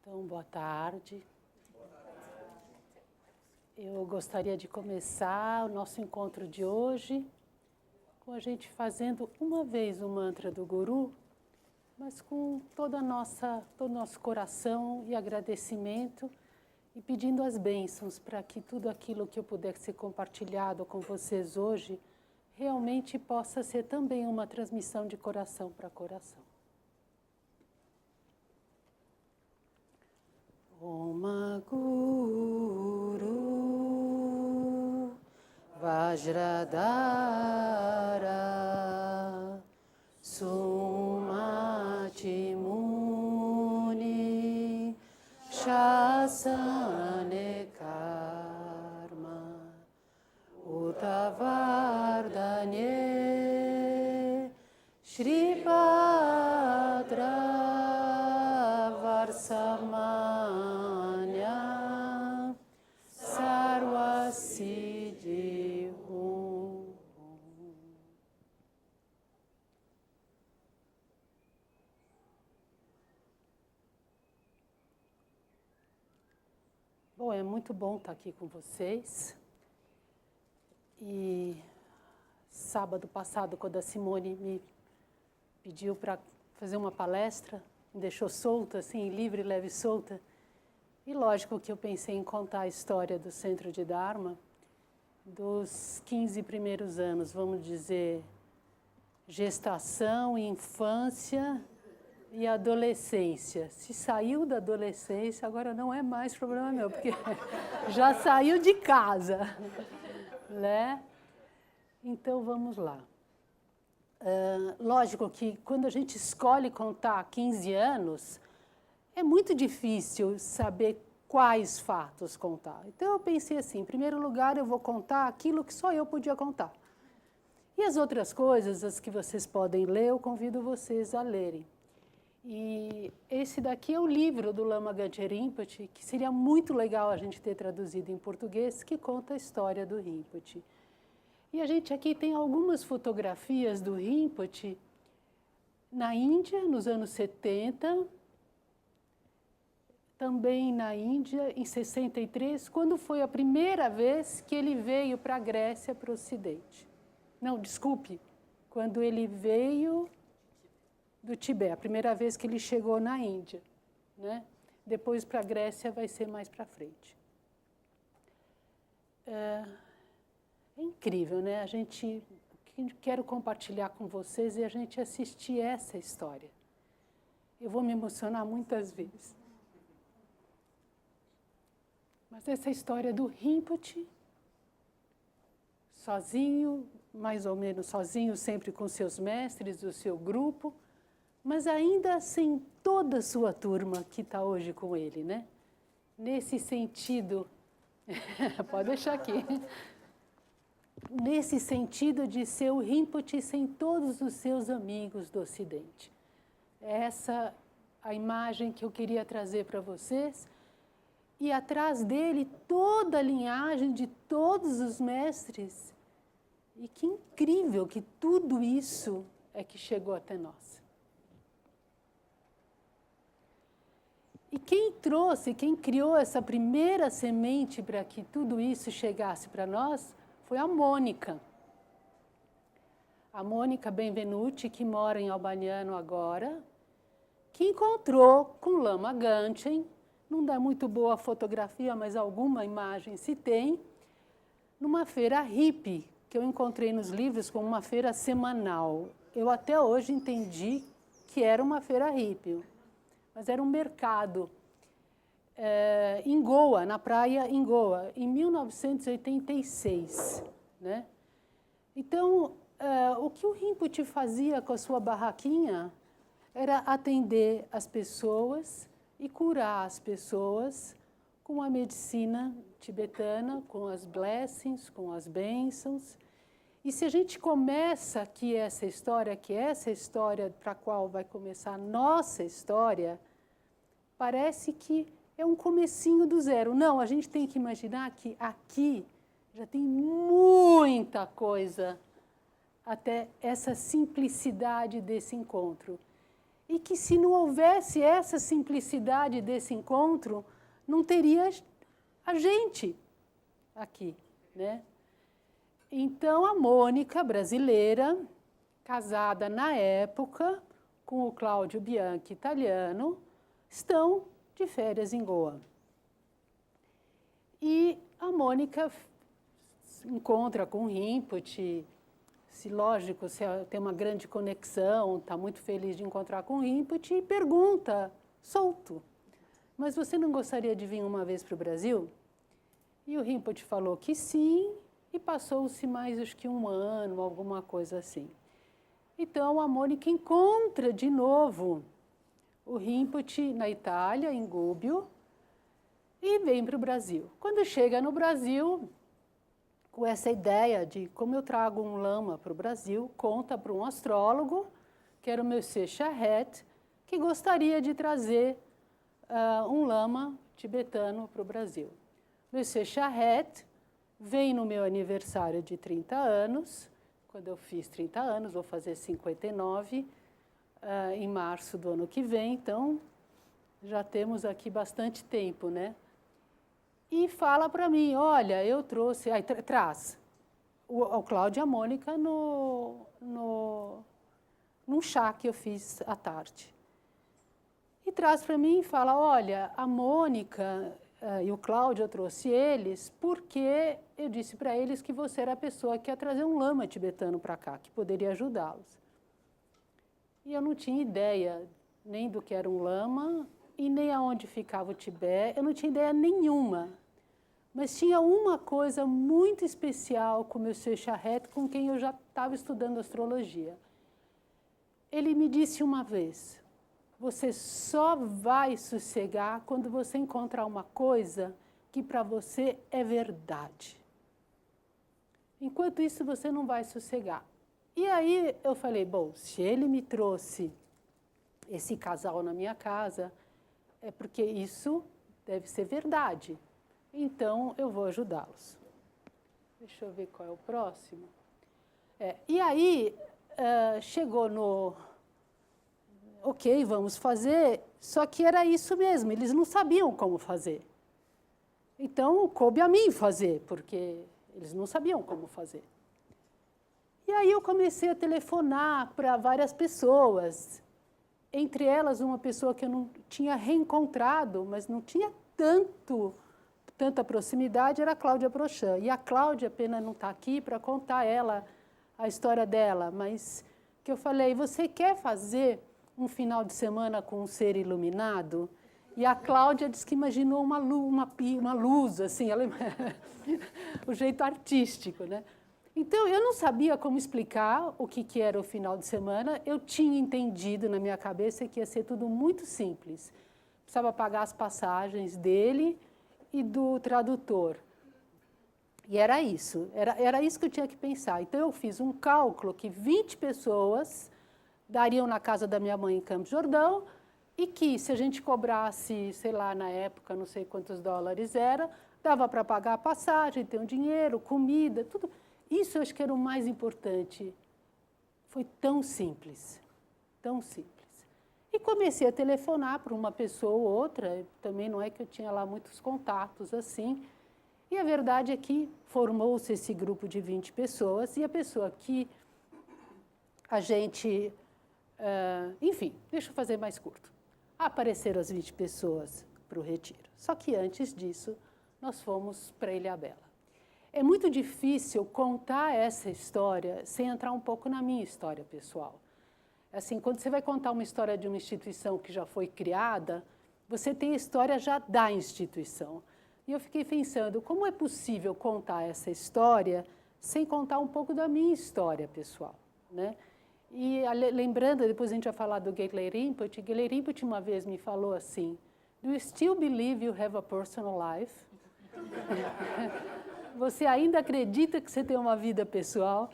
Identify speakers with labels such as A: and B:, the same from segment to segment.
A: Então, boa tarde. Eu gostaria de começar o nosso encontro de hoje com a gente fazendo uma vez o mantra do Guru, mas com todo o nosso coração e agradecimento e pedindo as bênçãos para que tudo aquilo que eu puder ser compartilhado com vocês hoje realmente possa ser também uma transmissão de coração para coração. Om Guru Vajradhara Sumati Muni Shasane Karma Uttavardhanye Shribhadra Varsamanya Sarvasiddhi Om. Bom, é muito bom estar aqui com vocês. E sábado passado, quando a Simone me pediu para fazer uma palestra, me deixou solta, assim, livre, leve e solta. E lógico que eu pensei em contar a história do Centro de Dharma, dos 15 primeiros anos, vamos dizer, gestação, infância e adolescência. Se saiu da adolescência, agora não é mais problema meu, porque já saiu de casa, né? Então, vamos lá. Lógico que quando a gente escolhe contar 15 anos, é muito difícil saber quais fatos contar. Então eu pensei assim, em primeiro lugar eu vou contar aquilo que só eu podia contar. E as outras coisas, as que vocês podem ler, eu convido vocês a lerem. E esse daqui é o livro do Lama Gangchen Rinpoche, que seria muito legal a gente ter traduzido em português, que conta a história do Rinpoche. E a gente aqui tem algumas fotografias do Rinpoche na Índia, nos anos 70, também na Índia, em 63, quando foi a primeira vez que ele veio para a Grécia, para o Ocidente. Não, desculpe, quando ele veio do Tibete, a primeira vez que ele chegou na Índia, né? Depois para a Grécia vai ser mais para frente. É incrível, né? A gente quero compartilhar com vocês e a gente assistir essa história. Eu vou me emocionar muitas vezes. Mas essa história do Rinpoche, sozinho, mais ou menos sozinho, sempre com seus mestres, o seu grupo, mas ainda sem toda a sua turma que está hoje com ele, né? Nesse sentido, pode deixar aqui. Nesse sentido de ser o Rinpoche sem todos os seus amigos do Ocidente. Essa a imagem que eu queria trazer para vocês. E atrás dele toda a linhagem de todos os mestres. E que incrível que tudo isso é que chegou até nós. E quem trouxe, quem criou essa primeira semente para que tudo isso chegasse para nós foi a Mônica. A Mônica Benvenuti, que mora em Albaniano agora, que encontrou com Lama Gangchen, não dá muito boa fotografia, mas alguma imagem se tem, numa feira hippie, que eu encontrei nos livros como uma feira semanal. Eu até hoje entendi que era uma feira hippie, mas era um mercado em Goa, na praia em Goa, em 1986. Né? Então, o que o Rinpoche fazia com a sua barraquinha era atender as pessoas e curar as pessoas com a medicina tibetana, com as blessings, com as bênçãos. E se a gente começa aqui essa história, que é essa história para a qual vai começar a nossa história, parece que é um comecinho do zero. Não, a gente tem que imaginar que aqui já tem muita coisa até essa simplicidade desse encontro. e que se não houvesse essa simplicidade desse encontro, não teria a gente aqui, né? Então, a Mônica, brasileira, casada na época com o Cláudio Bianchi, italiano, estão de férias em Goa. E a Mônica encontra com o Rinpoche, lógico, se tem uma grande conexão, está muito feliz de encontrar com o Rinpoche, e pergunta, solto, mas você não gostaria de vir uma vez para o Brasil? E o Rinpoche falou que sim, e passou-se mais, acho que 1 ano, alguma coisa assim. Então, a Mônica encontra de novo o Rinpoche na Itália, em Gubbio, e vem para o Brasil. Quando chega no Brasil, com essa ideia de como eu trago um lama para o Brasil, conta para um astrólogo, que era o Monsieur Charette, que gostaria de trazer um lama tibetano para o Brasil. Monsieur Charette vem no meu aniversário de 30 anos, quando eu fiz 30 anos, vou fazer 59, em março do ano que vem, então já temos aqui bastante tempo, né? E fala para mim, olha, eu trouxe, aí traz o Cláudio e a Mônica num chá que eu fiz à tarde. E traz para mim e fala, olha, a Mônica e o Cláudio, eu trouxe eles porque eu disse para eles que você era a pessoa que ia trazer um lama tibetano para cá, que poderia ajudá-los. E eu não tinha ideia nem do que era um lama e nem aonde ficava o Tibete, eu não tinha ideia nenhuma. Mas tinha uma coisa muito especial com o Monsieur Charette, com quem eu já estava estudando astrologia. Ele me disse uma vez, você só vai sossegar quando você encontrar uma coisa que para você é verdade. Enquanto isso, você não vai sossegar. E aí eu falei, bom, se ele me trouxe esse casal na minha casa, é porque isso deve ser verdade. Então, eu vou ajudá-los. Deixa eu ver qual é o próximo. E aí, chegou no... Ok, vamos fazer, só que era isso mesmo, eles não sabiam como fazer. Então, coube a mim fazer, porque eles não sabiam como fazer. E aí eu comecei a telefonar para várias pessoas, entre elas uma pessoa que eu não tinha reencontrado, mas não tinha tanta proximidade, era a Cláudia Prochan. E a Cláudia, pena não está aqui para contar a história dela, mas que eu falei, você quer fazer um final de semana com um ser iluminado? E a Cláudia disse que imaginou uma luz assim, o jeito artístico, né? Então, eu não sabia como explicar o que era o final de semana, eu tinha entendido na minha cabeça que ia ser tudo muito simples. Precisava pagar as passagens dele e do tradutor. E era isso que eu tinha que pensar. Então, eu fiz um cálculo que 20 pessoas dariam na casa da minha mãe em Campos do Jordão e que, se a gente cobrasse, sei lá, na época, não sei quantos dólares era, dava para pagar a passagem, ter um dinheiro, comida, tudo. Isso eu acho que era o mais importante. Foi tão simples, tão simples. E comecei a telefonar para uma pessoa ou outra, também não é que eu tinha lá muitos contatos assim, e a verdade é que formou-se esse grupo de 20 pessoas, e a pessoa que a gente... enfim, deixa eu fazer mais curto. Apareceram as 20 pessoas para o retiro. Só que antes disso, nós fomos para Ilhabela. É muito difícil contar essa história sem entrar um pouco na minha história pessoal. Assim, quando você vai contar uma história de uma instituição que já foi criada, você tem a história já da instituição. E eu fiquei pensando, como é possível contar essa história sem contar um pouco da minha história pessoal, né? E lembrando, depois a gente vai falar do Geley Rinpoche uma vez me falou assim, do you still believe you have a personal life? Você ainda acredita que você tem uma vida pessoal?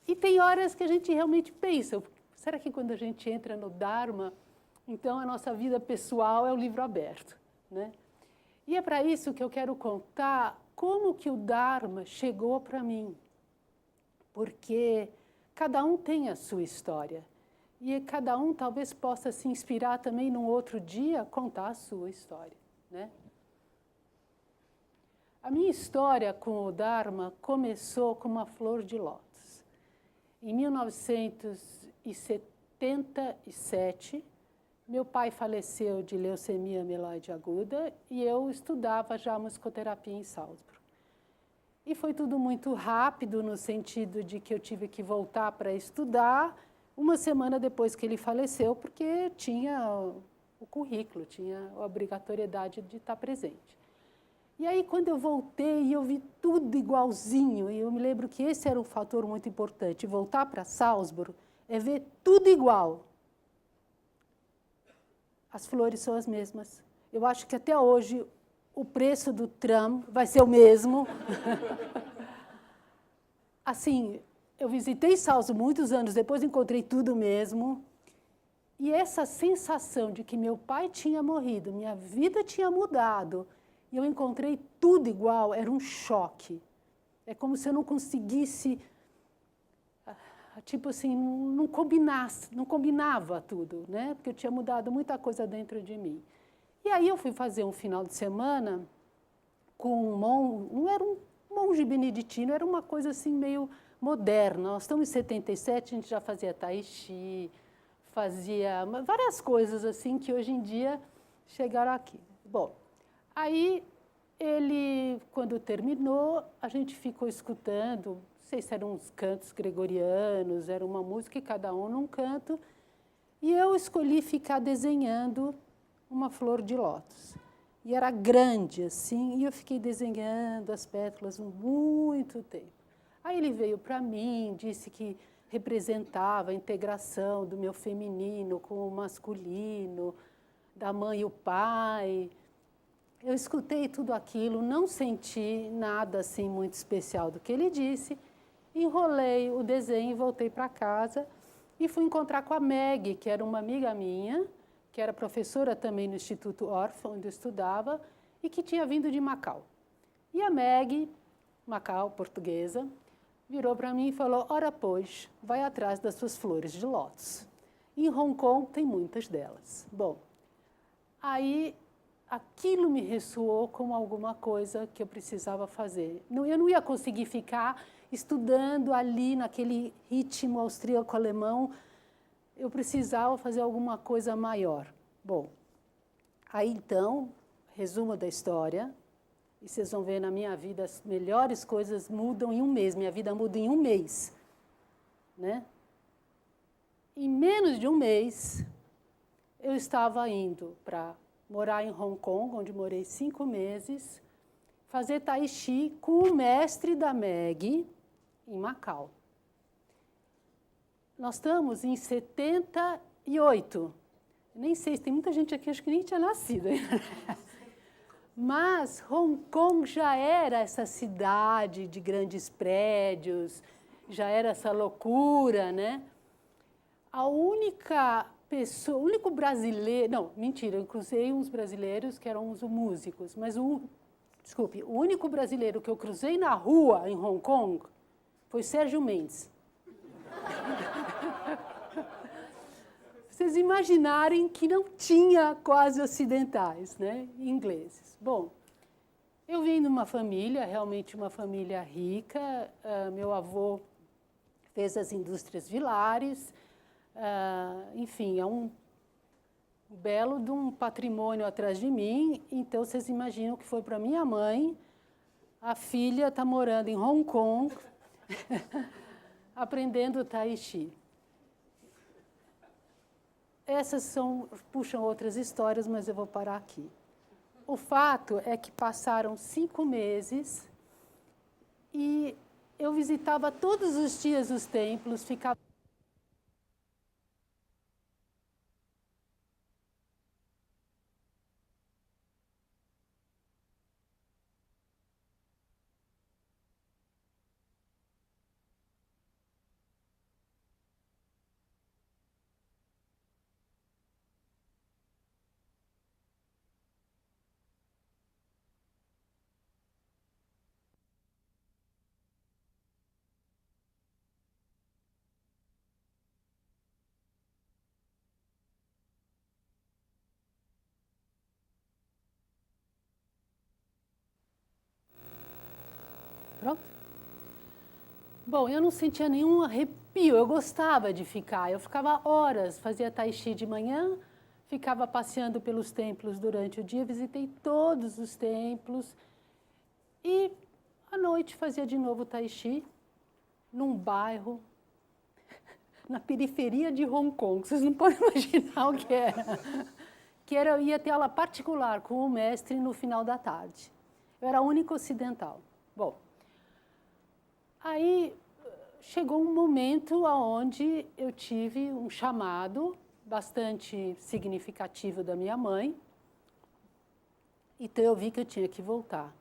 A: E tem horas que a gente realmente pensa, será que quando a gente entra no Dharma, então a nossa vida pessoal é o livro aberto, né? E é para isso que eu quero contar como que o Dharma chegou para mim. Porque cada um tem a sua história. e cada um talvez possa se inspirar também num outro dia, contar a sua história, né? A minha história com o Dharma começou com uma flor de lótus. Em 1977, meu pai faleceu de leucemia mieloide aguda e eu estudava já musicoterapia em Salzburg. E foi tudo muito rápido, no sentido de que eu tive que voltar para estudar uma semana depois que ele faleceu, porque tinha o currículo, tinha a obrigatoriedade de estar presente. E aí, quando eu voltei, eu vi tudo igualzinho, e eu me lembro que esse era um fator muito importante. Voltar para Salzburg é ver tudo igual. As flores são as mesmas. Eu acho que até hoje o preço do tram vai ser o mesmo. Assim, eu visitei Salzburg muitos anos depois, encontrei tudo mesmo. E essa sensação de que meu pai tinha morrido, minha vida tinha mudado, e eu encontrei tudo igual, era um choque. É como se eu não conseguisse, tipo assim, não combinasse, não combinava tudo, né? Porque eu tinha mudado muita coisa dentro de mim. E aí eu fui fazer um final de semana com não era um monge beneditino, era uma coisa assim meio moderna. Nós estamos em 77, a gente já fazia tai chi, fazia várias coisas assim que hoje em dia chegaram aqui. Bom, aí ele, quando terminou, a gente ficou escutando, não sei se eram uns cantos gregorianos, era uma música e cada um num canto, e eu escolhi ficar desenhando uma flor de lótus. E era grande assim, e eu fiquei desenhando as pétalas muito tempo. Aí ele veio para mim, disse que representava a integração do meu feminino com o masculino, da mãe e o pai. Eu escutei tudo aquilo, não senti nada assim muito especial do que ele disse, enrolei o desenho e voltei para casa e fui encontrar com a Meg, que era uma amiga minha, que era professora também no Instituto Orff, onde eu estudava, e que tinha vindo de Macau. E a Meg, Macau, portuguesa, virou para mim e falou: ora pois, vai atrás das suas flores de lótus. Em Hong Kong tem muitas delas. Bom, aí aquilo me ressoou como alguma coisa que eu precisava fazer. Eu não ia conseguir ficar estudando ali naquele ritmo austríaco-alemão, eu precisava fazer alguma coisa maior. Bom, aí então, resumo da história, e vocês vão ver na minha vida, as melhores coisas mudam em um mês, minha vida muda em um mês, né? Em menos de um mês, eu estava indo para morar em Hong Kong, onde morei 5 meses, fazer tai chi com o mestre da Meg em Macau. Nós estamos em 78. Nem sei se tem muita gente aqui, acho que nem tinha nascido ainda. Mas Hong Kong já era essa cidade de grandes prédios, já era essa loucura, né? A única pessoa, o único brasileiro, não, mentira, eu cruzei uns brasileiros que eram uns músicos, mas o único brasileiro que eu cruzei na rua em Hong Kong foi Sérgio Mendes. Vocês imaginarem que não tinha quase ocidentais, né, ingleses. Bom, eu vim de uma família, realmente uma família rica, meu avô fez as indústrias Vilares, enfim, é um belo de um patrimônio atrás de mim, então vocês imaginam que foi para minha mãe, a filha está morando em Hong Kong, aprendendo tai chi. Essas puxam outras histórias, mas eu vou parar aqui. O fato é que passaram 5 meses e eu visitava todos os dias os templos, ficava Pronto? Bom, eu não sentia nenhum arrepio, eu gostava de ficar. Eu ficava horas, fazia tai chi de manhã, ficava passeando pelos templos durante o dia, visitei todos os templos e à noite fazia de novo tai chi num bairro na periferia de Hong Kong. Vocês não podem imaginar o que era. Eu ia ter aula particular com o mestre no final da tarde. Eu era a única ocidental. Bom, aí chegou um momento onde eu tive um chamado bastante significativo da minha mãe, então eu vi que eu tinha que voltar.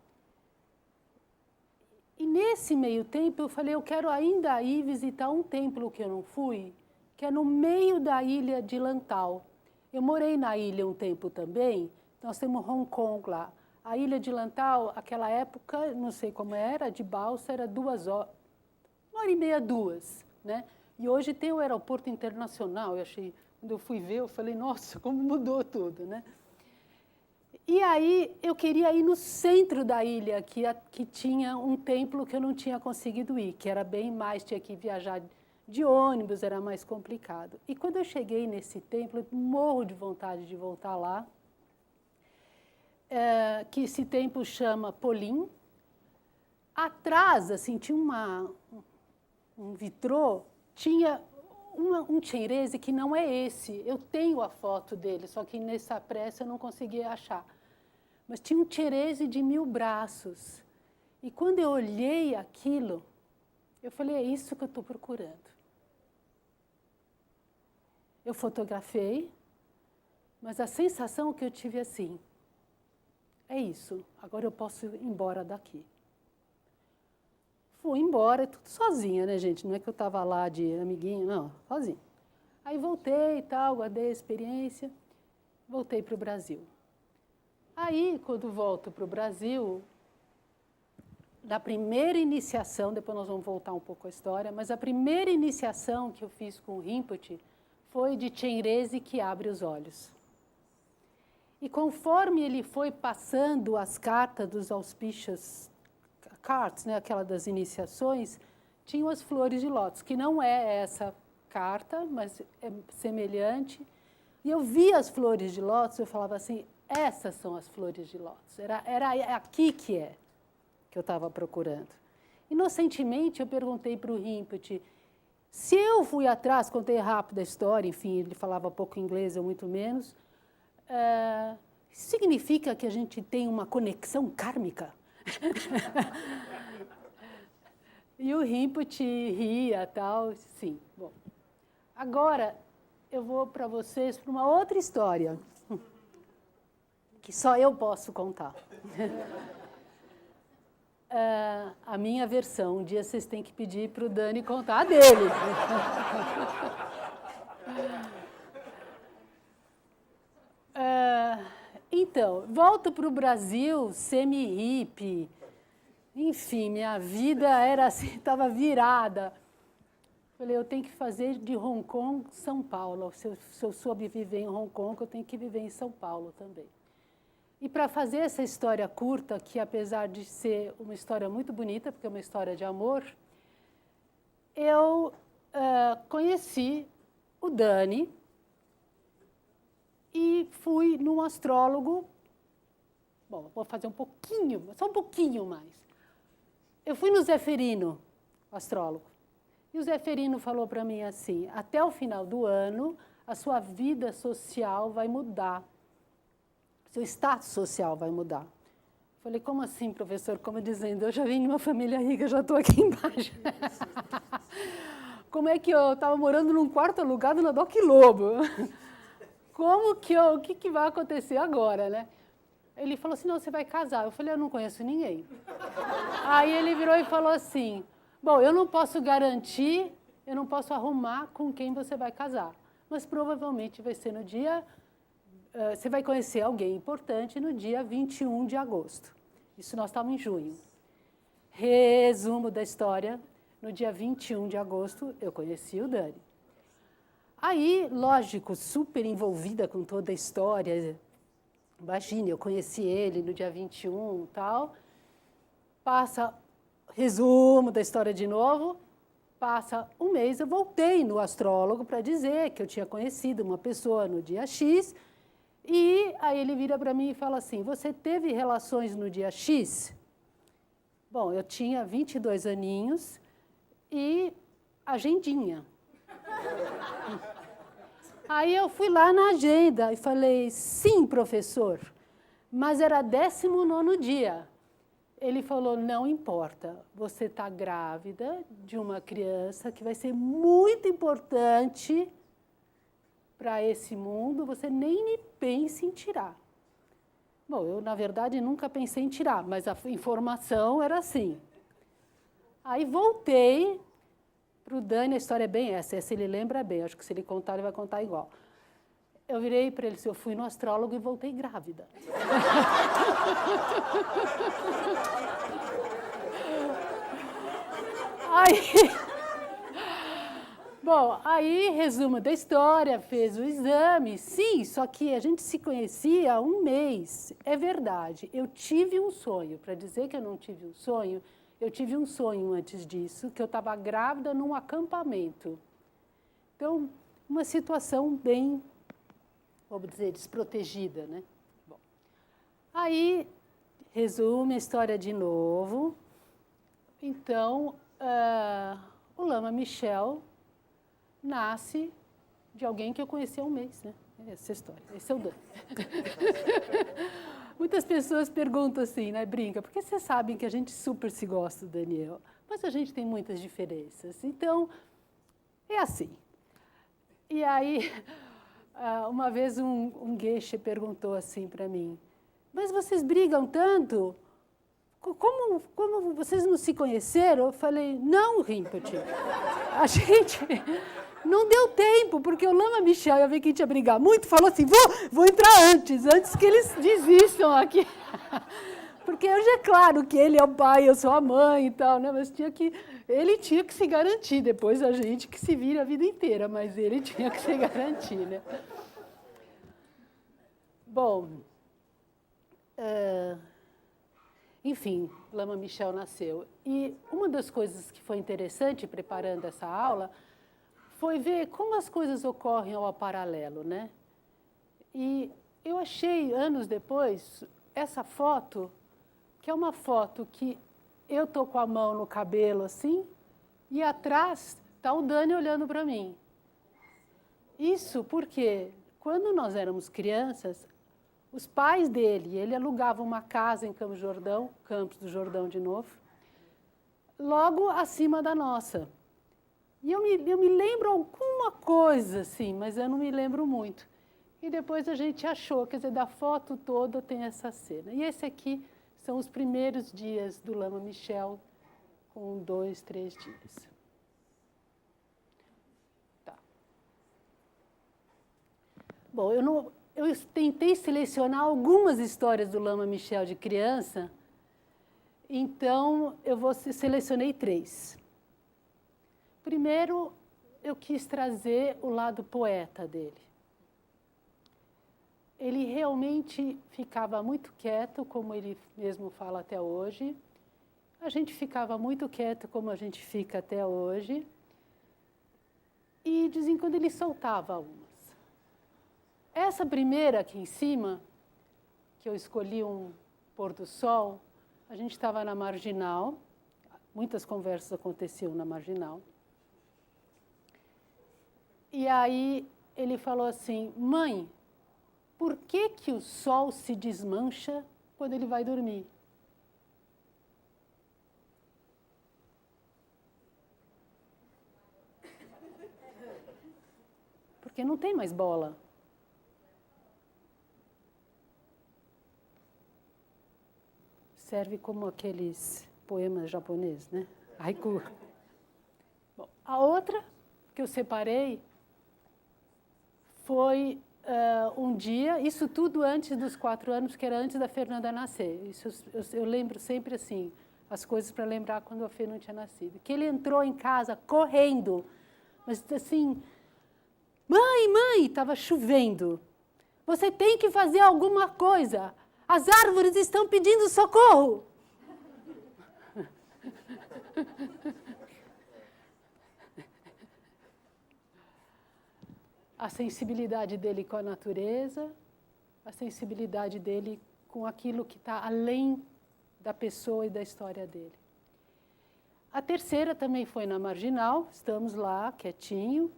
A: E nesse meio tempo eu falei, eu quero ainda ir visitar um templo que eu não fui, que é no meio da ilha de Lantau. Eu morei na ilha um tempo também, nós temos Hong Kong lá. A ilha de Lantau, aquela época, não sei como era, de balsa era 2 horas, 1h30, 2, né? E hoje tem o aeroporto internacional, eu achei, quando eu fui ver, eu falei, nossa, como mudou tudo, né? E aí eu queria ir no centro da ilha, que tinha um templo que eu não tinha conseguido ir, que era bem mais, tinha que viajar de ônibus, era mais complicado. E quando eu cheguei nesse templo, eu morro de vontade de voltar lá, que esse templo chama Polim. Atrás, assim, tinha um vitrô, tinha um Chenrezig que não é esse. Eu tenho a foto dele, só que nessa pressa eu não conseguia achar. Mas tinha um Chenrezig de 1000 braços. E quando eu olhei aquilo, eu falei, é isso que eu estou procurando. Eu fotografei, mas a sensação que eu tive assim, é isso, agora eu posso ir embora daqui. Fui embora, tudo sozinha, né, gente? Não é que eu estava lá de amiguinho, não, sozinha. Aí voltei e tal, guardei a experiência, voltei para o Brasil. Aí, quando volto para o Brasil, na primeira iniciação, depois nós vamos voltar um pouco à história, mas a primeira iniciação que eu fiz com o Rinpoche foi de Chenrezig que abre os olhos. E conforme ele foi passando as cartas dos auspícios, cartas, né, aquela das iniciações, tinham as flores de lótus, que não é essa carta, mas é semelhante. E eu via as flores de lótus, eu falava assim, essas são as flores de lótus. Era aqui que eu estava procurando. Inocentemente, eu perguntei para o Rinpoche, se eu fui atrás, contei rápido a história, enfim, ele falava pouco inglês, eu muito menos, significa que a gente tem uma conexão kármica? E o Rinpoche ria, tal, sim. Bom, agora eu vou para vocês para uma outra história, que só eu posso contar. A minha versão, um dia vocês têm que pedir para o Dani contar a dele. Então, volto para o Brasil, semi-hippie, enfim, minha vida era assim, estava virada. Falei, eu tenho que fazer de Hong Kong São Paulo. Se eu soube viver em Hong Kong, eu tenho que viver em São Paulo também. E para fazer essa história curta, que apesar de ser uma história muito bonita, porque é uma história de amor, eu conheci o Dani e fui num astrólogo. Bom, vou fazer um pouquinho, só um pouquinho mais. Eu fui no Zeferino, astrólogo, e o Zeferino falou para mim assim, até o final do ano, a sua vida social vai mudar. Seu status social vai mudar. Falei, como assim, professor? Como dizendo, eu já vim de uma família rica, já estou aqui embaixo. Como é que eu estava morando num quarto alugado na Doc Lobo? Como que o que vai acontecer agora, né? Ele falou assim, não, você vai casar. Eu falei, eu não conheço ninguém. Aí ele virou e falou assim, bom, eu não posso garantir, eu não posso arrumar com quem você vai casar, mas provavelmente vai ser no dia... você vai conhecer alguém importante no dia 21 de agosto. Isso nós estávamos em junho. Resumo da história, no dia 21 de agosto, eu conheci o Dani. Aí, lógico, super envolvida com toda a história, imagine, eu conheci ele no dia 21 e tal, passa resumo da história de novo, passa um mês, eu voltei no astrólogo para dizer que eu tinha conhecido uma pessoa no dia X, e aí ele vira para mim e fala assim, você teve relações no dia X? Bom, eu tinha 22 aninhos e agendinha. Aí eu fui lá na agenda e falei, sim, professor, mas era 19º dia. Ele falou, não importa, você está grávida de uma criança que vai ser muito importante para esse mundo, você nem pense em tirar. Bom, eu, na verdade, nunca pensei em tirar, mas a informação era assim. Aí voltei para o Dani, a história é bem essa ele lembra bem, acho que se ele contar, ele vai contar igual. Eu virei para ele, eu fui no astrólogo e voltei grávida. Bom, aí, resumo da história, fez o exame, sim, só que a gente se conhecia há um mês. É verdade, eu tive um sonho, para dizer que eu não tive um sonho, eu tive um sonho antes disso, que eu estava grávida num acampamento. Então, uma situação bem, vamos dizer, desprotegida, né? Bom, aí, resume a história de novo. Então, o Lama Michel nasce de alguém que eu conheci há um mês, né? Essa história, esse é o Dani. Muitas pessoas perguntam assim, né, brinca, porque vocês sabem que a gente super se gosta, Daniel, mas a gente tem muitas diferenças. Então, é assim. E aí, uma vez um geisha perguntou assim para mim, mas vocês brigam tanto? Como vocês não se conheceram? Eu falei, não, Rinpoche, a gente não deu tempo, porque o Lama Michel ia ver que a gente ia brigar muito, falou assim, vou entrar antes que eles desistam aqui. Porque hoje é claro que ele é o pai, eu sou a mãe e tal, né? Mas ele tinha que se garantir, depois a gente que se vira a vida inteira, mas ele tinha que se garantir, né? Bom, enfim, Lama Michel nasceu. E uma das coisas que foi interessante preparando essa aula foi ver como as coisas ocorrem ao paralelo, né? E eu achei, anos depois, essa foto, que é uma foto que eu estou com a mão no cabelo assim, e atrás está o Dani olhando para mim. Isso porque, quando nós éramos crianças, os pais dele, ele alugava uma casa em Campos do Jordão de novo, logo acima da nossa. E eu me lembro alguma coisa, assim, mas eu não me lembro muito. E depois a gente achou, quer dizer, da foto toda tem essa cena. E esse aqui são os primeiros dias do Lama Michel, com 2, 3 dias. Tá. Bom, eu tentei selecionar algumas histórias do Lama Michel de criança, então eu selecionei 3. Primeiro, eu quis trazer o lado poeta dele. Ele realmente ficava muito quieto, como ele mesmo fala até hoje. A gente ficava muito quieto, como a gente fica até hoje. E, de vez em quando, ele soltava umas. Essa primeira aqui em cima, que eu escolhi um pôr do sol, a gente estava na Marginal, muitas conversas aconteciam na Marginal. E aí ele falou assim, mãe, por que que o sol se desmancha quando ele vai dormir? Porque não tem mais bola. Serve como aqueles poemas japoneses, né? Haiku. Bom, a outra que eu separei foi um dia, isso tudo antes dos 4 anos, que era antes da Fernanda nascer. Isso eu lembro sempre assim, as coisas para lembrar quando a Fê não tinha nascido. Que ele entrou em casa correndo, mas assim, mãe, estava chovendo. Você tem que fazer alguma coisa. As árvores estão pedindo socorro. A sensibilidade dele com a natureza, a sensibilidade dele com aquilo que está além da pessoa e da história dele. A terceira também foi na Marginal, estamos lá, quietinho.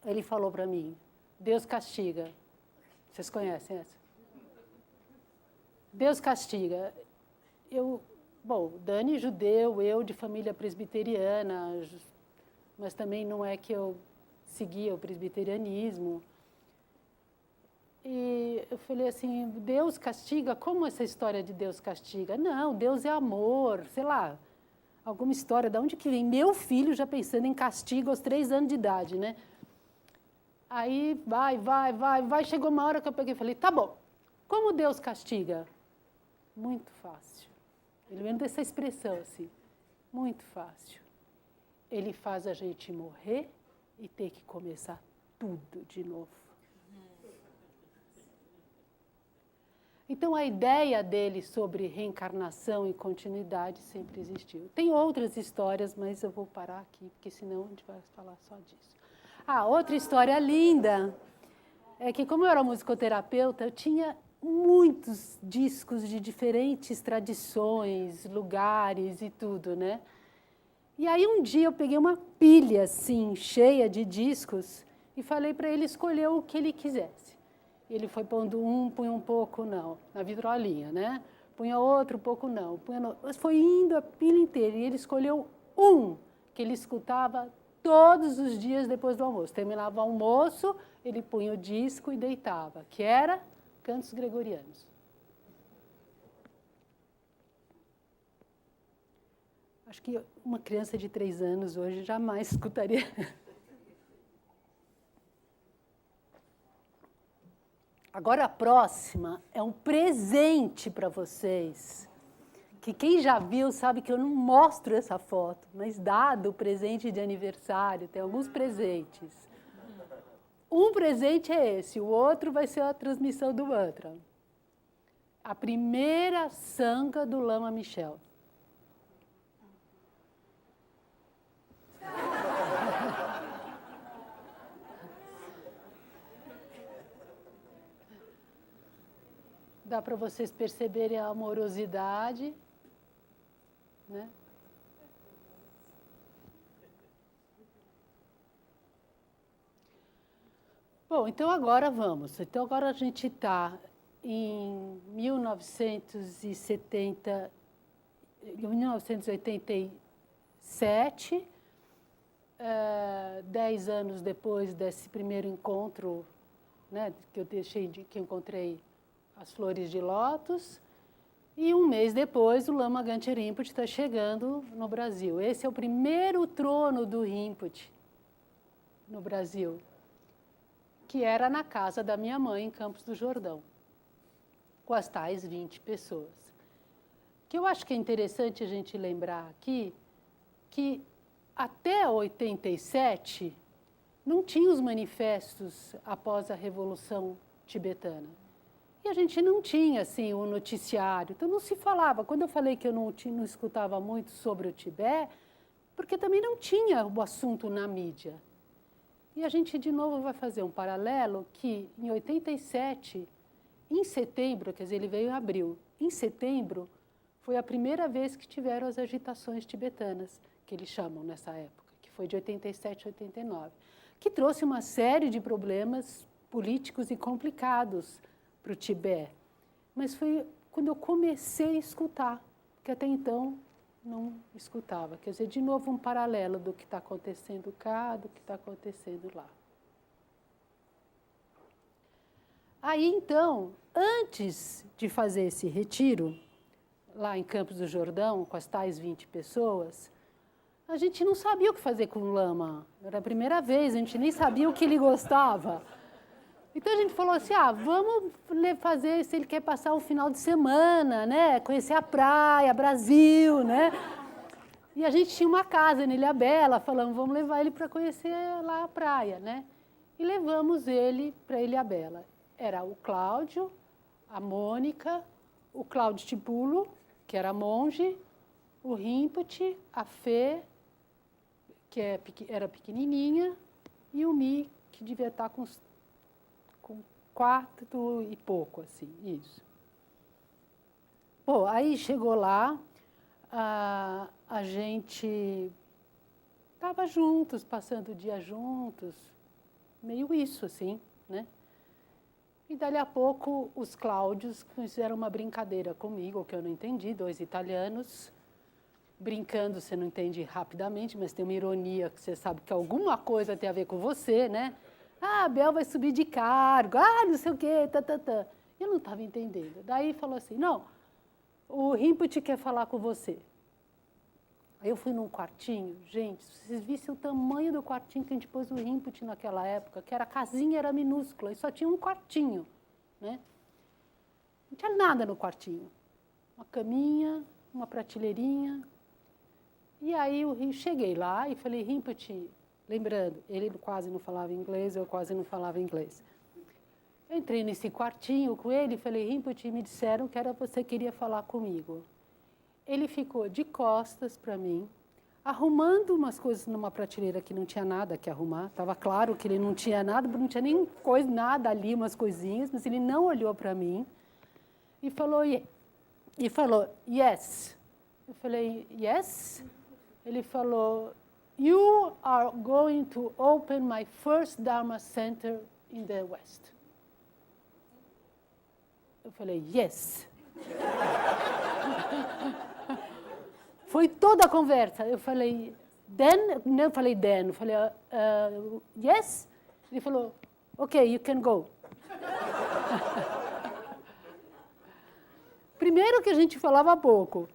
A: Ele falou para mim, Deus castiga. Vocês conhecem essa? Deus castiga. Bom, Dani judeu, eu de família presbiteriana, mas também não é que eu seguia o presbiterianismo. E eu falei assim, Deus castiga? Como essa história de Deus castiga? Não, Deus é amor, sei lá, alguma história, de onde que vem? Meu filho já pensando em castigo aos 3 anos de idade, né? Aí vai, chegou uma hora que eu peguei e falei, tá bom, como Deus castiga? Muito fácil. Ele lembra dessa expressão assim, muito fácil. Ele faz a gente morrer e ter que começar tudo de novo. Então, a ideia dele sobre reencarnação e continuidade sempre existiu. Tem outras histórias, mas eu vou parar aqui, porque senão a gente vai falar só disso. Outra história linda é que, como eu era musicoterapeuta, eu tinha muitos discos de diferentes tradições, lugares e tudo, né? E aí, um dia, eu peguei uma pilha, assim, cheia de discos e falei para ele escolher o que ele quisesse. Ele foi pondo punha um pouco, não, na vitrolinha, né? Punha outro, um pouco, não. Mas foi indo a pilha inteira. E ele escolheu um que ele escutava todos os dias depois do almoço. Terminava o almoço, ele punha o disco e deitava, que era Cantos Gregorianos. Acho que uma criança de 3 anos hoje jamais escutaria. Agora a próxima é um presente para vocês, que quem já viu sabe que eu não mostro essa foto, mas dado o presente de aniversário, tem alguns presentes. Um presente é esse, o outro vai ser a transmissão do mantra. A primeira sanga do Lama Michel. Dá para vocês perceberem a amorosidade, né? Bom, então agora vamos. Então agora a gente está em 1987, 10 anos depois desse primeiro encontro, né, que eu encontrei as flores de lótus, e um mês depois o Lama Gangchen Rinpoche está chegando no Brasil. Esse é o primeiro trono do Rinpoche no Brasil, que era na casa da minha mãe, em Campos do Jordão, com as tais 20 pessoas. O que eu acho que é interessante a gente lembrar aqui, que até 87 não tinha os manifestos após a Revolução Tibetana. E a gente não tinha, assim, o noticiário, então não se falava. Quando eu falei que eu não escutava muito sobre o Tibete, porque também não tinha o assunto na mídia. E a gente, de novo, vai fazer um paralelo que, em 87, em setembro, quer dizer, ele veio em abril, em setembro, foi a primeira vez que tiveram as agitações tibetanas, que eles chamam nessa época, que foi de 87 a 89, que trouxe uma série de problemas políticos e complicados para o Tibete. Mas foi quando eu comecei a escutar, porque até então não escutava. Quer dizer, de novo, um paralelo do que está acontecendo cá, do que está acontecendo lá. Aí, então, antes de fazer esse retiro, lá em Campos do Jordão, com as tais 20 pessoas, a gente não sabia o que fazer com o Lama. Era a primeira vez, a gente nem sabia o que ele gostava. Então a gente falou assim, vamos fazer, se ele quer passar um final de semana, né? Conhecer a praia, Brasil, né? E a gente tinha uma casa em Ilhabela, falamos, vamos levar ele para conhecer lá a praia, né? E levamos ele para Ilhabela. Era o Cláudio, a Mônica, o Cláudio Tipulo, que era monge, o Rinpoche, a Fê, que era pequenininha, e o Mi, que devia estar com 4 e pouco, assim, isso. Bom, aí chegou lá, a gente estava juntos, passando o dia juntos, meio isso, assim, né? E dali a pouco os Cláudios fizeram uma brincadeira comigo, que eu não entendi, 2 italianos, brincando, você não entende rapidamente, mas tem uma ironia que você sabe que alguma coisa tem a ver com você, né? Ah, a Bel vai subir de cargo, não sei o quê, tá. Eu não estava entendendo. Daí falou assim, não, o Rinpoche quer falar com você. Aí eu fui num quartinho, gente, se vocês vissem o tamanho do quartinho que a gente pôs o Rinpoche naquela época, que a casinha era minúscula e só tinha um quartinho, né? Não tinha nada no quartinho. Uma caminha, uma prateleirinha. E aí eu cheguei lá e falei, Rinpoche, lembrando, ele quase não falava inglês, eu quase não falava inglês. Eu entrei nesse quartinho com ele e falei, Rinpoche, me disseram que era você que queria falar comigo. Ele ficou de costas para mim, arrumando umas coisas numa prateleira que não tinha nada que arrumar. Estava claro que ele não tinha nada, não tinha nem nada ali, umas coisinhas, mas ele não olhou para mim e falou, yes. Eu falei, yes? Ele falou, you are going to open my first Dharma Center in the West. Eu falei, yes. Foi toda a conversa. Eu falei, then, yes? Ele falou, okay, you can go. Primeiro que a gente falava pouco.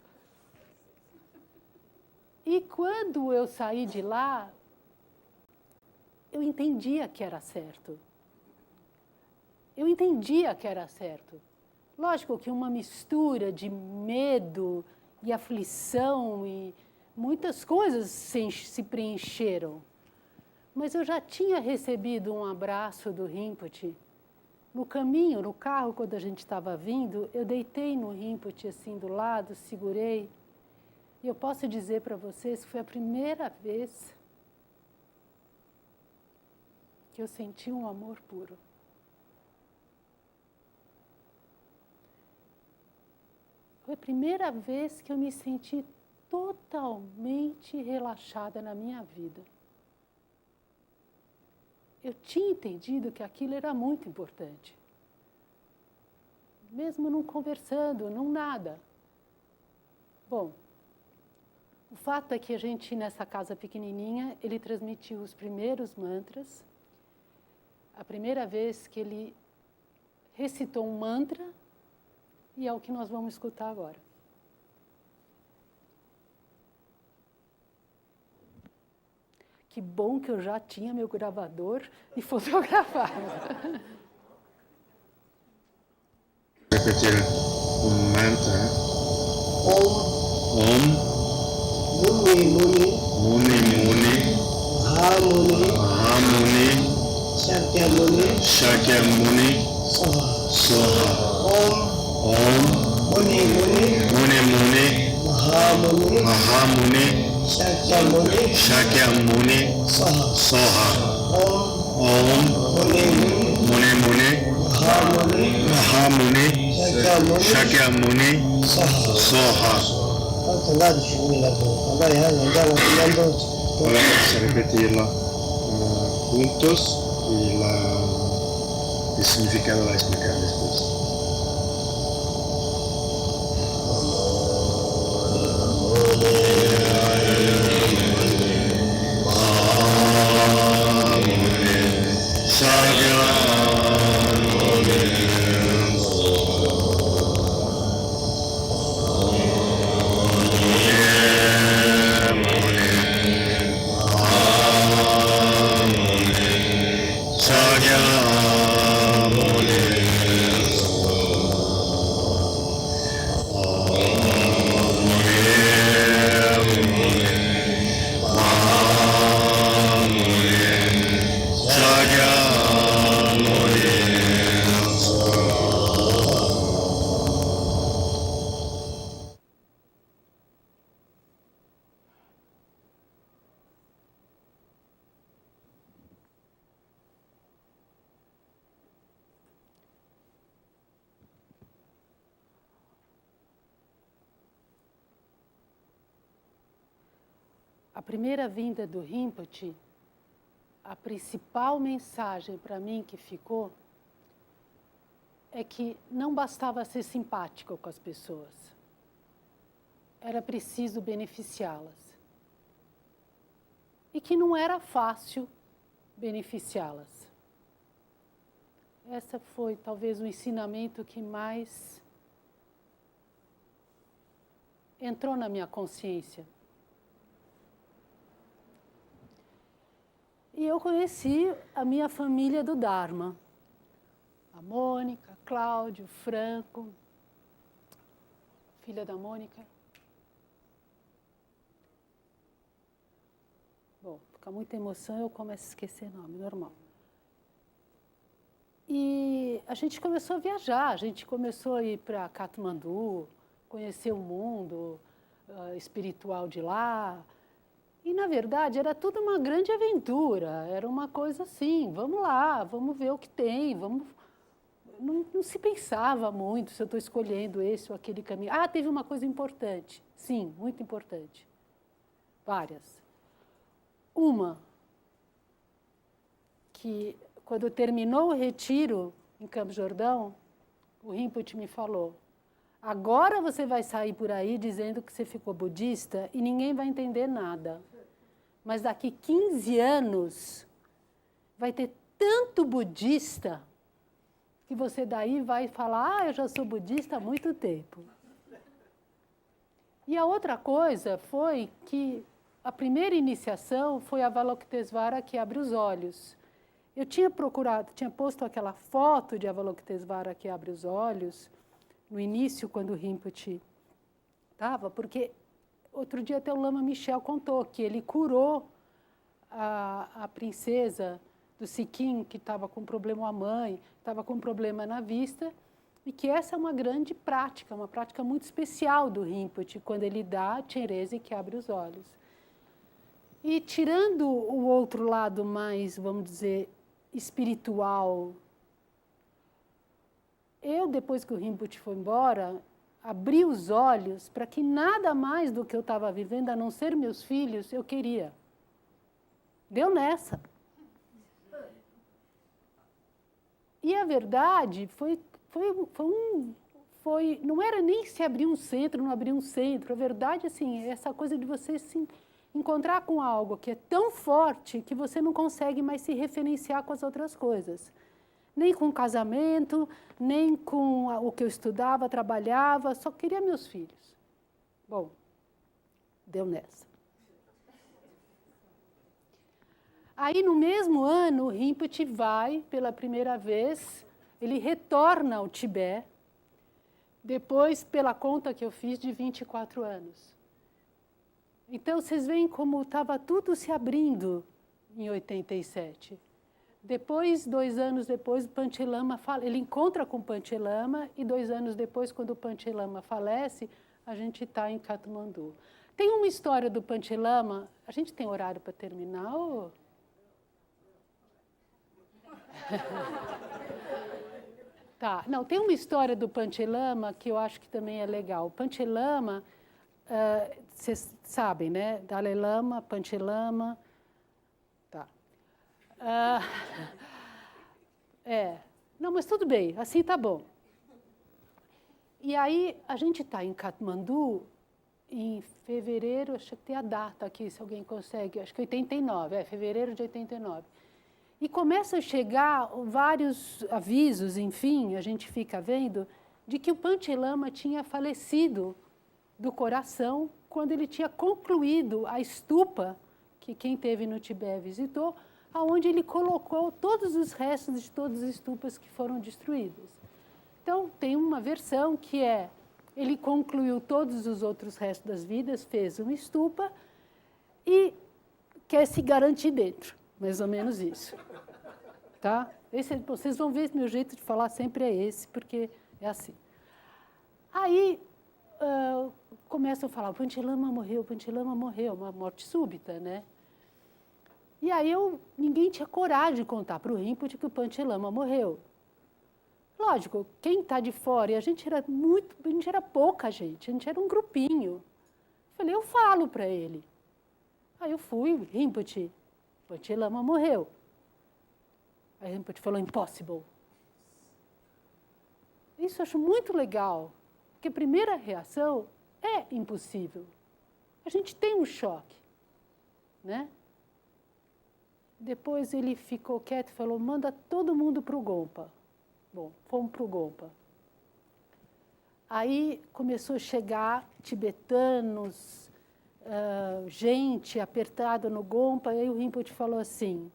A: E quando eu saí de lá, eu entendia que era certo. Eu entendia que era certo. Lógico que uma mistura de medo e aflição e muitas coisas se preencheram. Mas eu já tinha recebido um abraço do Rinpoche. No caminho, no carro, quando a gente estava vindo, eu deitei no Rinpoche assim do lado, segurei. E eu posso dizer para vocês que foi a primeira vez que eu senti um amor puro. Foi a primeira vez que eu me senti totalmente relaxada na minha vida. Eu tinha entendido que aquilo era muito importante. Mesmo não conversando, não nada. Bom, o fato é que a gente, nessa casa pequenininha, ele transmitiu os primeiros mantras. A primeira vez que ele recitou um mantra, e é o que nós vamos escutar agora. Que bom que eu já tinha meu gravador e fotografava.
B: Repetir um mantra. Om. Muni. Mahamuni. Shakyamuni. Soha. Om. Muni. Mahamuni. Shakyamuni. Soha. Om. Muni. Mahamuni. Shakyamuni. Soha. Ahora vamos a repetirlo juntos y el significado va a explicar después.
A: a primeira vinda do Rinpoche, a principal mensagem para mim que ficou é que não bastava ser simpático com as pessoas. Era preciso beneficiá-las. E que não era fácil beneficiá-las. Essa foi talvez o ensinamento que mais entrou na minha consciência. E eu conheci a minha família do Dharma. A Mônica, Cláudio, Franco, filha da Mônica. Bom, fica muita emoção e eu começo a esquecer nome, normal. E a gente começou a viajar, a gente começou a ir para Katmandu, conhecer o mundo espiritual de lá. E, na verdade, era tudo uma grande aventura, era uma coisa assim, vamos lá, vamos ver o que tem, vamos... Não se pensava muito se eu estou escolhendo esse ou aquele caminho. Ah, teve uma coisa importante, sim, muito importante, várias. Uma, que quando terminou o retiro em Campos do Jordão, o Rinpoche me falou, agora você vai sair por aí dizendo que você ficou budista e ninguém vai entender nada. Mas daqui 15 anos vai ter tanto budista que você daí vai falar, eu já sou budista há muito tempo. E a outra coisa foi que a primeira iniciação foi a Avalokitesvara que abre os olhos. Eu tinha posto aquela foto de Avalokitesvara que abre os olhos no início, quando o Rinpoche estava, porque outro dia até o Lama Michel contou que ele curou a princesa do Sikkim, que estava com problema, a mãe, estava com problema na vista, e que essa é uma grande prática, uma prática muito especial do Rinpoche, quando ele dá a Therese que abre os olhos. E tirando o outro lado mais, vamos dizer, espiritual, eu, depois que o Rinpoche foi embora, abri os olhos para que nada mais do que eu estava vivendo, a não ser meus filhos, eu queria. Deu nessa. E a verdade não era nem se abrir um centro, não abrir um centro. A verdade, assim, é essa coisa de você se encontrar com algo que é tão forte que você não consegue mais se referenciar com as outras coisas. Nem com o casamento, nem com o que eu estudava, trabalhava, só queria meus filhos. Bom, deu nessa. Aí, no mesmo ano, o Rinpoche vai, pela primeira vez, ele retorna ao Tibete, depois, pela conta que eu fiz, de 24 anos. Então, vocês veem como estava tudo se abrindo em 87. Depois, 2 anos depois, o Panche Lama fala, ele encontra com o Panche Lama e 2 anos depois, quando o Panche Lama falece, a gente está em Katmandu. Tem uma história do Panche Lama, a gente tem horário para terminar? Ou... Tá, não, tem uma história do Panche Lama que eu acho que também é legal. O Panche Lama, vocês sabem, né? Dalai Lama, Panche Lama. Tá. Não, mas tudo bem, assim tá bom. E aí, a gente está em Katmandu em fevereiro, acho que tem a data aqui, se alguém consegue, acho que 89, fevereiro de 89. E começam a chegar vários avisos, enfim, a gente fica vendo, de que o Panche Lama tinha falecido do coração quando ele tinha concluído a stupa, que quem esteve no Tibete visitou, aonde ele colocou todos os restos de todas as stupas que foram destruídas. Então, tem uma versão que ele concluiu todos os outros restos das vidas, fez uma stupa e quer se garantir dentro. Mais ou menos isso. Tá? Vocês vão ver, meu jeito de falar sempre é esse, porque é assim. Aí, começam a falar, o Panche Lama morreu, uma morte súbita, né? E aí, ninguém tinha coragem de contar para o Rinpoche que o Panche Lama morreu. Lógico, quem está de fora, e a gente era pouca gente, a gente era um grupinho. Eu falei, eu falo para ele. Aí eu fui, Rinpoche, Panche Lama morreu. Aí Rinpoche falou, impossible. Isso eu acho muito legal, porque a primeira reação é impossível. A gente tem um choque, né? Depois ele ficou quieto e falou, manda todo mundo para o Gompa. Bom, fomos para o Gompa. Aí começou a chegar tibetanos, gente apertada no Gompa, e aí o Rinpoche falou assim,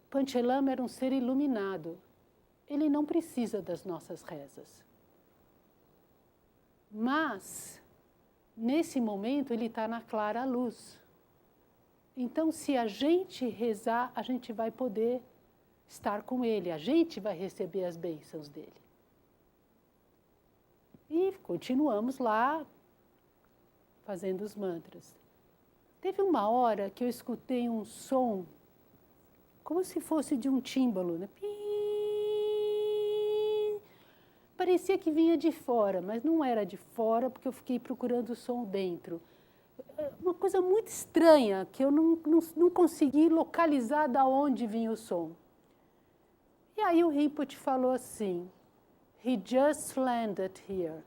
A: Panche Lama era um ser iluminado, ele não precisa das nossas rezas. Mas, nesse momento, ele está na clara luz. Então, se a gente rezar, a gente vai poder estar com ele, a gente vai receber as bênçãos dele. E continuamos lá, fazendo os mantras. Teve uma hora que eu escutei um som, como se fosse de um tímbalo, né? Parecia que vinha de fora, mas não era de fora, porque eu fiquei procurando o som dentro. Uma coisa muito estranha, que eu não consegui localizar de onde vinha o som. E aí o Rinpoche falou assim, he just landed here.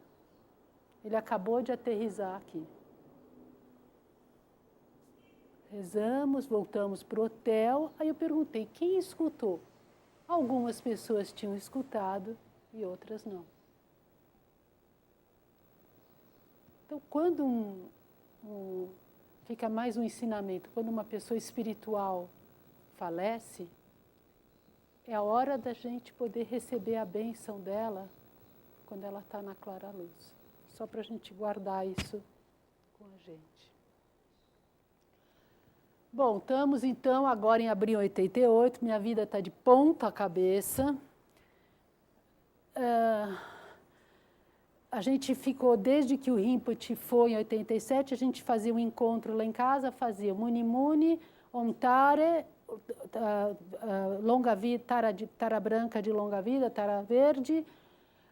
A: Ele acabou de aterrissar aqui. Rezamos, voltamos para o hotel, aí eu perguntei, quem escutou? Algumas pessoas tinham escutado e outras não. Então, quando fica mais um ensinamento, quando uma pessoa espiritual falece, é a hora da gente poder receber a bênção dela quando ela está na clara luz. Só para a gente guardar isso com a gente. Bom, estamos então agora em abril 88, minha vida está de ponta cabeça. A gente ficou, desde que o Rinpoche foi em 87, a gente fazia um encontro lá em casa, fazia Muni Muni, Om Tare, longa vida, Tara branca de longa vida, Tara verde,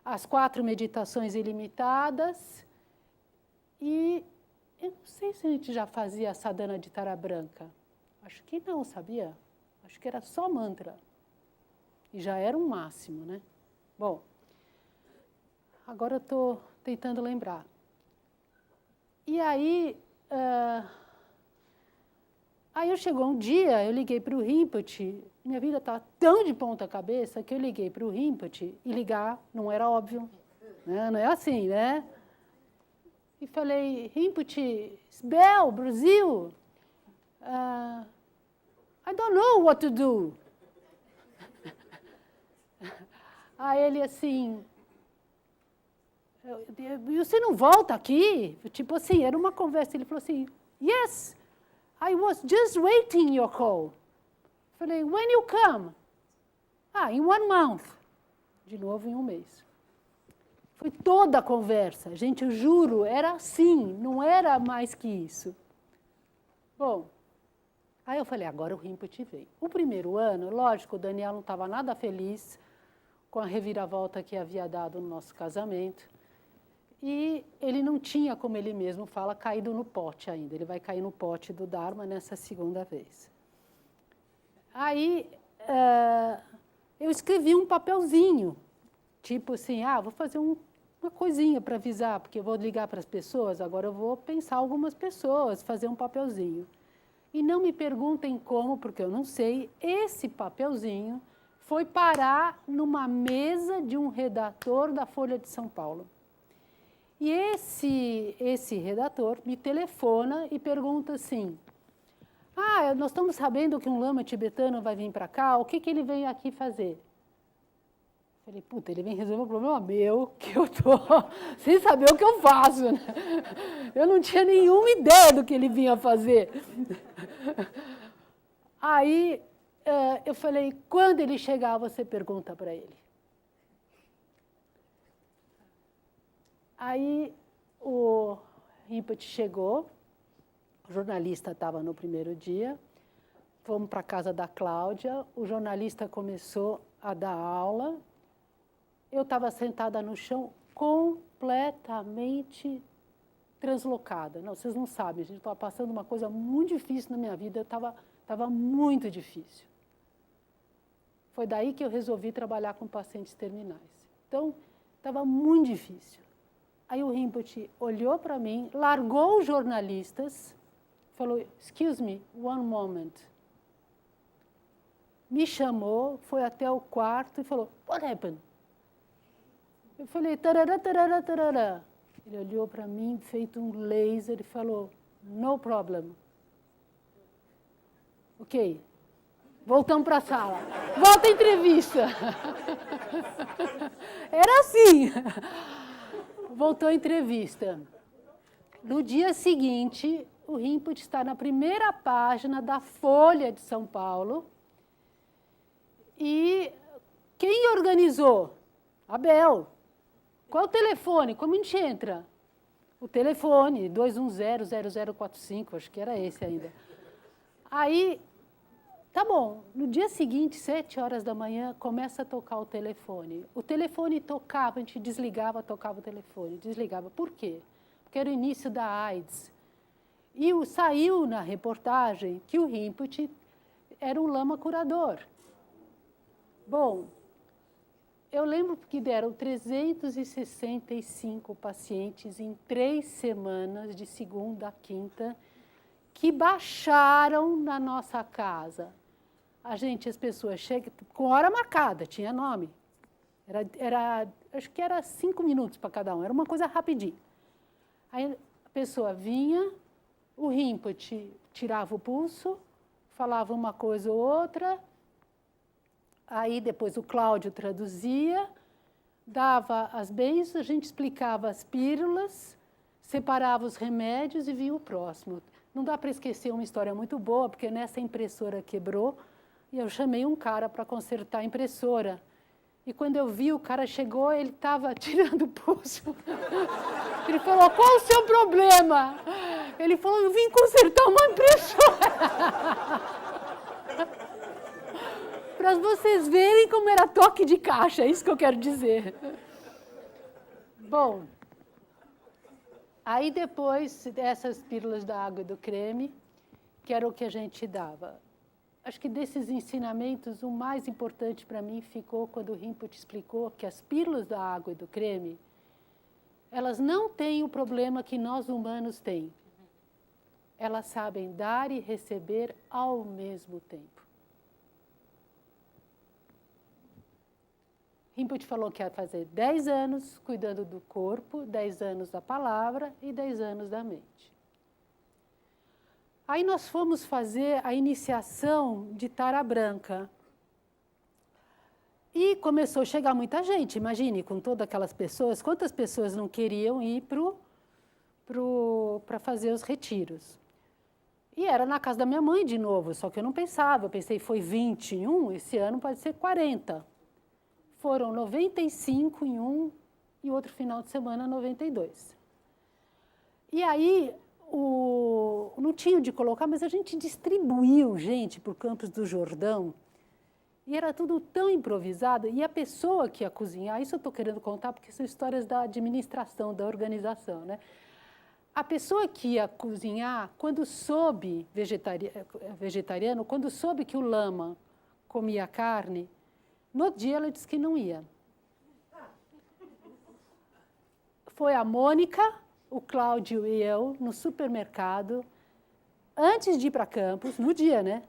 A: as 4 meditações ilimitadas, e eu não sei se a gente já fazia a sadhana de Tara branca. Acho que não, sabia? Acho que era só mantra. E já era um máximo, né? Bom, agora eu estou tentando lembrar. E aí, aí chegou um dia, eu liguei para o Rinpoche, minha vida estava tão de ponta cabeça que eu liguei para o Rinpoche, e ligar não era óbvio, né? Não é assim, né? E falei, Rinpoche, Bel, Brasil, I don't know what to do. Aí ele assim, você não volta aqui? Tipo assim, era uma conversa, ele falou assim, yes, I was just waiting your call. Falei, when you come? In 1 month. De novo, em 1 mês. Foi toda a conversa. Gente, eu juro, era assim, não era mais que isso. Bom, aí eu falei, agora o Rinpoche veio. O primeiro ano, lógico, o Daniel não estava nada feliz com a reviravolta que havia dado no nosso casamento. E ele não tinha, como ele mesmo fala, caído no pote ainda. Ele vai cair no pote do Dharma nessa segunda vez. Aí, eu escrevi um papelzinho, tipo assim, vou fazer uma coisinha para avisar, porque eu vou ligar para as pessoas, agora eu vou pensar algumas pessoas, fazer um papelzinho. E não me perguntem como, porque eu não sei, esse papelzinho foi parar numa mesa de um redator da Folha de São Paulo. E esse redator me telefona e pergunta assim, nós estamos sabendo que um lama tibetano vai vir para cá, o que ele vem aqui fazer? Falei, puta, ele vem resolver um problema meu, que eu estou sem saber o que eu faço, né? Eu não tinha nenhuma ideia do que ele vinha fazer. Aí, eu falei, quando ele chegar, você pergunta para ele. Aí, o Rinpoche chegou, o jornalista estava no primeiro dia, fomos para a casa da Cláudia, o jornalista começou a dar aula, eu estava sentada no chão completamente translocada. Não, vocês não sabem, a gente estava passando uma coisa muito difícil na minha vida, estava muito difícil. Foi daí que eu resolvi trabalhar com pacientes terminais. Então, estava muito difícil. Aí o Rinpoche olhou para mim, largou os jornalistas, falou, excuse me, one moment. Me chamou, foi até o quarto e falou, what happened? Eu falei, tarará, tarará, tarará. Ele olhou para mim, feito um laser, e falou, no problem. Ok, voltamos para a sala. Volta à entrevista. Era assim. Voltou a entrevista. No dia seguinte, o Rinpoche está na primeira página da Folha de São Paulo. E quem organizou? Abel. Qual o telefone? Como a gente entra? O telefone, 210-0045, acho que era esse ainda. Aí, tá bom, no dia seguinte, 7 horas da manhã, começa a tocar o telefone. O telefone tocava, a gente desligava, tocava o telefone, desligava. Por quê? Porque era o início da AIDS. E saiu na reportagem que o Rinpoche era um lama curador. Bom, eu lembro que deram 365 pacientes em 3 semanas, de segunda a quinta, que baixaram na nossa casa. As pessoas chegam com hora marcada, tinha nome. Acho que era 5 minutos para cada um, era uma coisa rapidinha. Aí a pessoa vinha, o Rinpoche tirava o pulso, falava uma coisa ou outra, aí depois o Cláudio traduzia, dava as bênçãos, a gente explicava as pílulas, separava os remédios e via o próximo. Não dá para esquecer uma história muito boa, porque nessa impressora quebrou e eu chamei um cara para consertar a impressora. E quando eu vi, o cara chegou, ele estava tirando o pulso. Ele falou, qual o seu problema? Ele falou, eu vim consertar uma impressora. Para vocês verem como era toque de caixa, é isso que eu quero dizer. Bom, aí depois dessas pílulas da água e do creme, que era o que a gente dava. Acho que desses ensinamentos, o mais importante para mim ficou quando o Rinpoche explicou que as pílulas da água e do creme, elas não têm o problema que nós humanos temos. Elas sabem dar e receber ao mesmo tempo. Rinpoche falou que ia fazer 10 anos cuidando do corpo, 10 anos da palavra e 10 anos da mente. Aí nós fomos fazer a iniciação de Tara Branca. E começou a chegar muita gente, imagine, com todas aquelas pessoas, quantas pessoas não queriam ir para fazer os retiros. E era na casa da minha mãe de novo, só que eu não pensava, eu pensei, foi 21, esse ano pode ser 40. Foram 95 em um e outro final de semana 92. E aí, não tinha onde colocar, mas a gente distribuiu gente para o Campos do Jordão. E era tudo tão improvisado. E a pessoa que ia cozinhar, isso eu estou querendo contar porque são histórias da administração, da organização, né? A pessoa que ia cozinhar, quando soube, vegetariano, quando soube que o lama comia carne, no dia ela disse que não ia. Foi a Mônica, o Cláudio e eu no supermercado, antes de ir para Campos, no dia, né?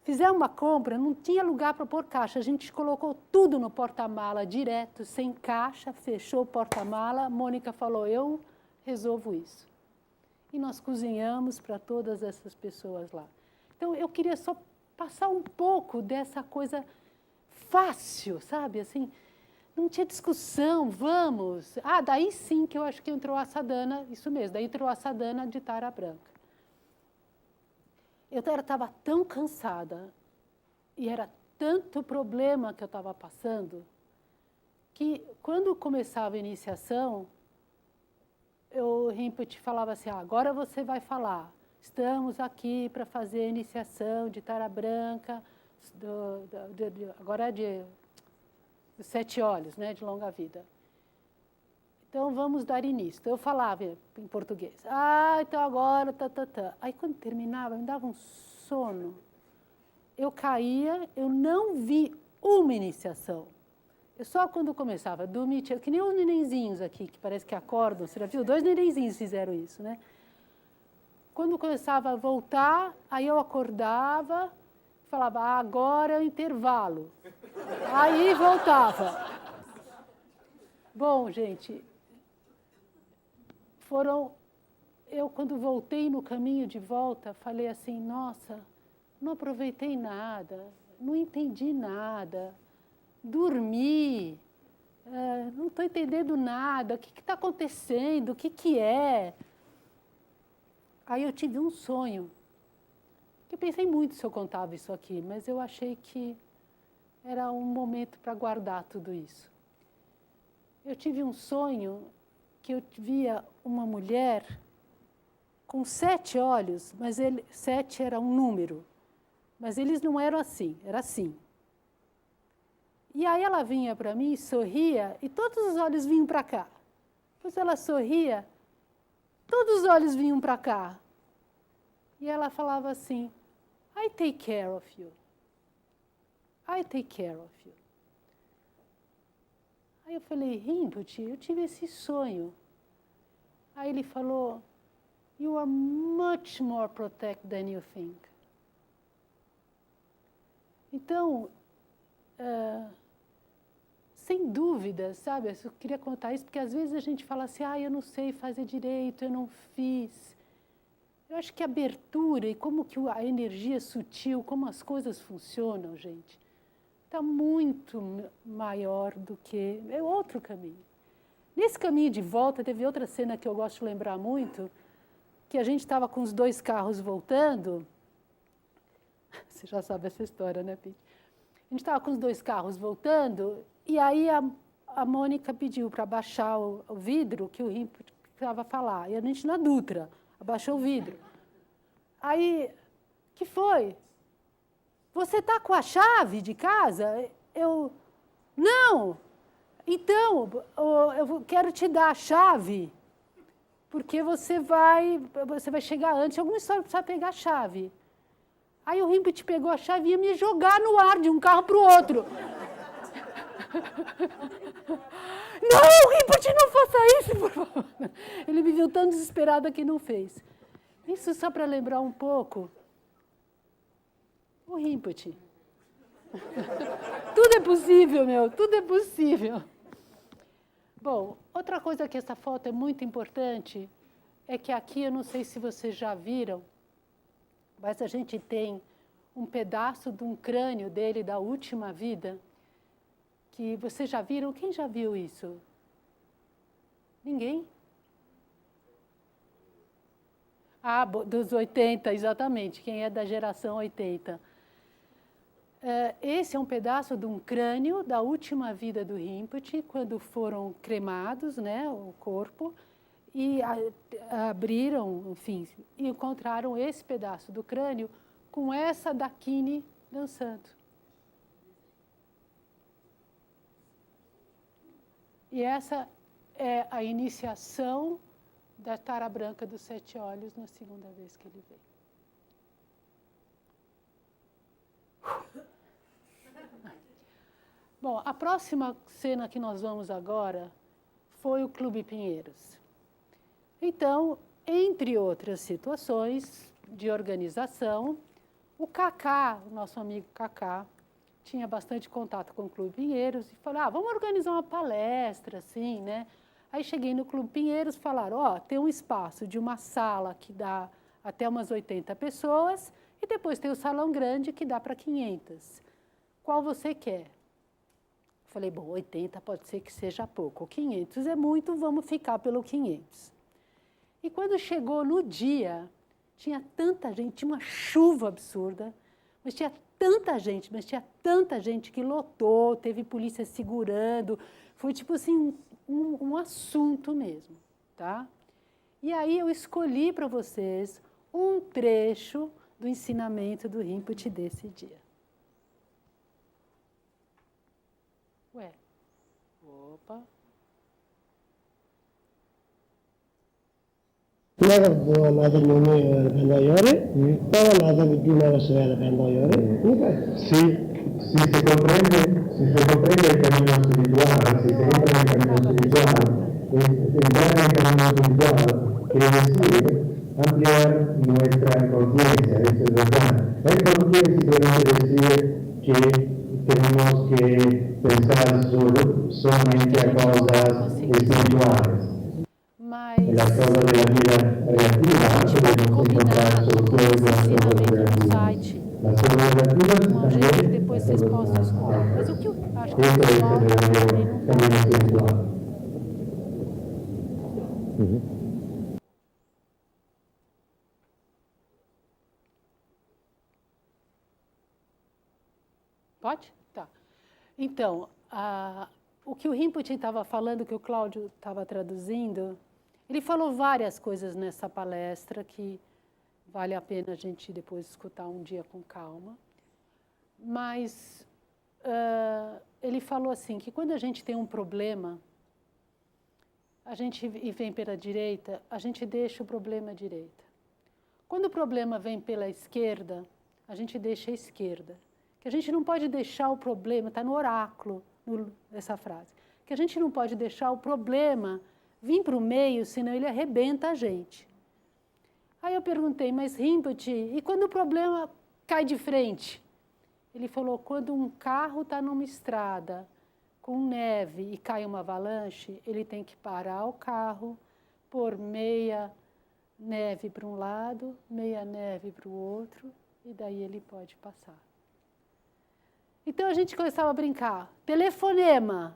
A: Fizemos uma compra, não tinha lugar para pôr caixa, a gente colocou tudo no porta-mala direto, sem caixa, fechou o porta-mala, a Mônica falou, eu resolvo isso. E nós cozinhamos para todas essas pessoas lá. Então, eu queria só passar um pouco dessa coisa fácil, sabe? Assim, não tinha discussão, vamos. Ah, daí sim que eu acho que entrou a sadhana, isso mesmo, daí entrou a sadhana de Tara Branca. Eu estava tão cansada e era tanto problema que eu estava passando que quando começava a iniciação, o Rinpoche falava assim, agora você vai falar, estamos aqui para fazer a iniciação de Tara Branca, agora é de 7 olhos, né, de longa vida. Então, vamos dar início. Então, eu falava em português. Ah, então agora, Aí, quando terminava, me dava um sono. Eu caía, eu não vi uma iniciação. Eu só quando começava a dormir, que nem os nenenzinhos aqui, que parece que acordam. Você já viu? 2 nenenzinhos fizeram isso, né? Quando começava a voltar, aí eu acordava, falava, agora é o intervalo. Aí voltava. Bom, gente, eu quando voltei no caminho de volta, falei assim, nossa, não aproveitei nada, não entendi nada, dormi, não estou entendendo nada, o que está acontecendo, o que é? Aí eu tive um sonho, que eu pensei muito se eu contava isso aqui, mas eu achei que era um momento para guardar tudo isso. Eu tive um sonho que eu via uma mulher com 7 olhos, mas 7 era um número, mas eles não eram assim, era assim. E aí ela vinha para mim, sorria, e todos os olhos vinham para cá. Depois ela sorria, todos os olhos vinham para cá. E ela falava assim, I take care of you. I take care of you. Aí eu falei, Rinpoche, eu tive esse sonho. Aí ele falou, you are much more protected than you think. Então, sem dúvida, sabe? Eu queria contar isso, porque às vezes a gente fala assim, eu não sei fazer direito, eu não fiz. Eu acho que a abertura e como que a energia é sutil, como as coisas funcionam, gente, está muito maior do que... É outro caminho. Nesse caminho de volta, teve outra cena que eu gosto de lembrar muito, que a gente estava com os 2 carros voltando. Você já sabe essa história, né, Pete? A gente estava com os 2 carros voltando, e aí a Mônica pediu para abaixar o vidro, que o Rinpoche precisava falar. E a gente na Dutra, abaixou o vidro. Aí, que foi? Você está com a chave de casa? Eu, não! Então, eu quero te dar a chave, porque você vai chegar antes, alguma história precisa pegar a chave. Aí o Rinpoche pegou a chave e ia me jogar no ar de um carro para o outro. Não, Rinpoche, não faça isso, por favor. Ele me viu tão desesperada que não fez. Isso só para lembrar um pouco. O Rinpoche. Tudo é possível, meu, tudo é possível. Bom, outra coisa que essa foto é muito importante é que aqui, eu não sei se vocês já viram, mas a gente tem um pedaço de um crânio dele da última vida, que vocês já viram? Quem já viu isso? Ninguém? Ah, dos 80, exatamente, quem é da geração 80. Esse é um pedaço de um crânio da última vida do Rinpoche, quando foram cremados, né, o corpo, e abriram, enfim, e encontraram esse pedaço do crânio com essa Dakini dançando. E essa é a iniciação da Tara Branca dos 7 Olhos na segunda vez que ele veio. Bom, a próxima cena que nós vamos agora foi o Clube Pinheiros. Então, entre outras situações de organização, o Cacá, o nosso amigo Cacá, tinha bastante contato com o Clube Pinheiros e falou, vamos organizar uma palestra, assim, né? Aí cheguei no Clube Pinheiros e falaram, tem um espaço de uma sala que dá até umas 80 pessoas e depois tem o salão grande que dá para 500. Qual você quer? Falei, bom, 80 pode ser que seja pouco, 500 é muito, vamos ficar pelo 500. E quando chegou no dia, tinha tanta gente, tinha uma chuva absurda, mas tinha tanta gente que lotou, teve polícia segurando, foi tipo assim, um assunto mesmo, tá? E aí eu escolhi para vocês um trecho do ensinamento do Rinpoche desse dia. Opa.
C: 내가 뭐 나도 놈이 벤다 요래, 또 나도 비나가 서야 벤다 요래. 그러니까
D: Si se comprende el camino espiritual, si se entra en el camino espiritual, entrar en el camino espiritual quiere decir ampliar nuestra conciencia, eso es verdad. Esto no quiere simplemente decir que tenemos que pensar solamente a cosas espirituales. En las cosas de la vida relativa podemos encontrar soluciones de las cosas relativas. Las cosas relativas también
A: depois vocês possam escutar. Mas o que eu acho que
D: Esto es el verdadero camino espiritual.
A: Pode? Tá. Então, o que o Rinpoche estava falando, que o Cláudio estava traduzindo, ele falou várias coisas nessa palestra que vale a pena a gente depois escutar um dia com calma. Mas ele falou assim, que quando a gente tem um problema, a gente vem pela direita, a gente deixa o problema à direita. Quando o problema vem pela esquerda, a gente deixa a esquerda. Que a gente não pode deixar o problema, está no oráculo, essa frase, que a gente não pode deixar o problema vir para o meio, senão ele arrebenta a gente. Aí eu perguntei, mas Rinpoche, e quando o problema cai de frente? Ele falou, quando um carro está numa estrada com neve e cai uma avalanche, ele tem que parar o carro, pôr meia neve para um lado, meia neve para o outro, e daí ele pode passar. Então a gente começava a brincar. Telefonema,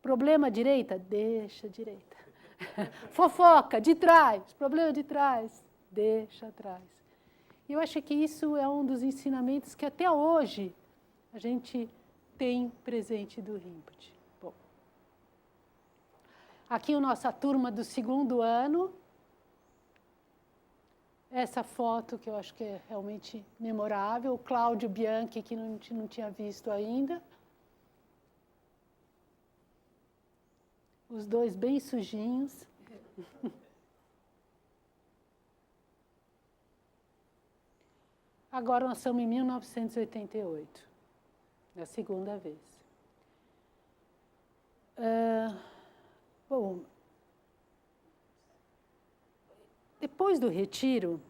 A: problema à direita? Deixa à direita. Fofoca, de trás, problema de trás, deixa atrás. E eu acho que isso é um dos ensinamentos que até hoje a gente tem presente do Rinpoche. Bom, aqui a nossa turma do 2º ano. Essa foto que eu acho que é realmente memorável, o Cláudio Bianchi, que não tinha visto ainda. Os dois bem sujinhos. Agora nós estamos em 1988, é a 2ª vez. Bom, depois do retiro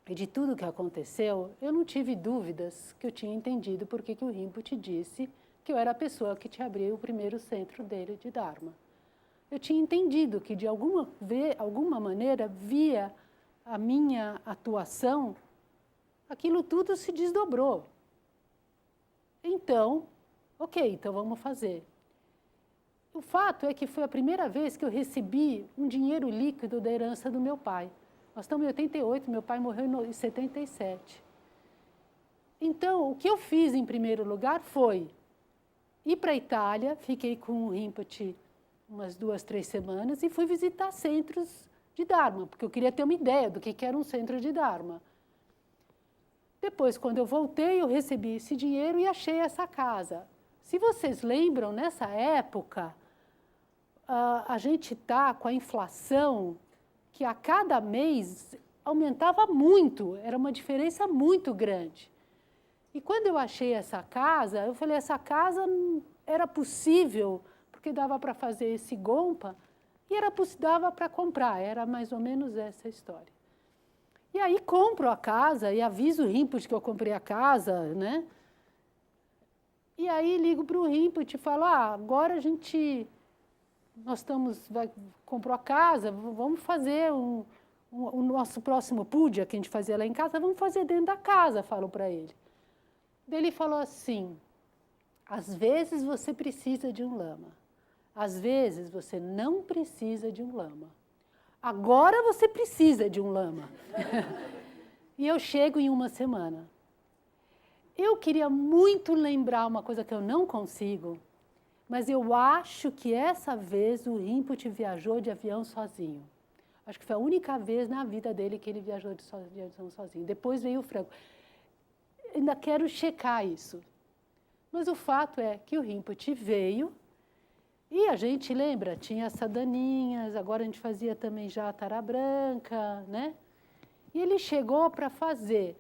A: e de tudo que aconteceu, eu não tive dúvidas que eu tinha entendido porque que o Rinpoche disse que eu era a pessoa que te abriu o primeiro centro dele de Dharma. Eu tinha entendido que de alguma maneira, via a minha atuação, aquilo tudo se desdobrou. Então, ok, então vamos fazer. O fato é que foi a primeira vez que eu recebi um dinheiro líquido da herança do meu pai. Nós estamos em 88, meu pai morreu em 77. Então, o que eu fiz em primeiro lugar foi ir para a Itália, fiquei com o Rinpoche umas 2, 3 semanas e fui visitar centros de Dharma, porque eu queria ter uma ideia do que era um centro de Dharma. Depois, quando eu voltei, eu recebi esse dinheiro e achei essa casa. Se vocês lembram, nessa época, a gente está com a inflação que a cada mês aumentava muito, era uma diferença muito grande. E quando eu achei essa casa, eu falei, essa casa era possível, porque dava para fazer esse gompa, e dava para comprar, era mais ou menos essa a história. E aí compro a casa e aviso o Rinpoche que eu comprei a casa, né? E aí ligo para o Rinpoche e falo, agora comprou a casa, vamos fazer o nosso próximo puja que a gente fazia lá em casa, vamos fazer dentro da casa, falo para ele. Daí ele falou assim, às vezes você precisa de um lama, às vezes você não precisa de um lama. Agora você precisa de um lama. E eu chego em uma semana. Eu queria muito lembrar uma coisa que eu não consigo, mas eu acho que essa vez o Rinpoche viajou de avião sozinho. Acho que foi a única vez na vida dele que ele viajou de avião sozinho. Depois veio o Franco. Ainda quero checar isso. Mas o fato é que o Rinpoche veio E a gente lembra, tinha as sadaninhas, agora a gente fazia também já a tara branca, né? E ele chegou para fazer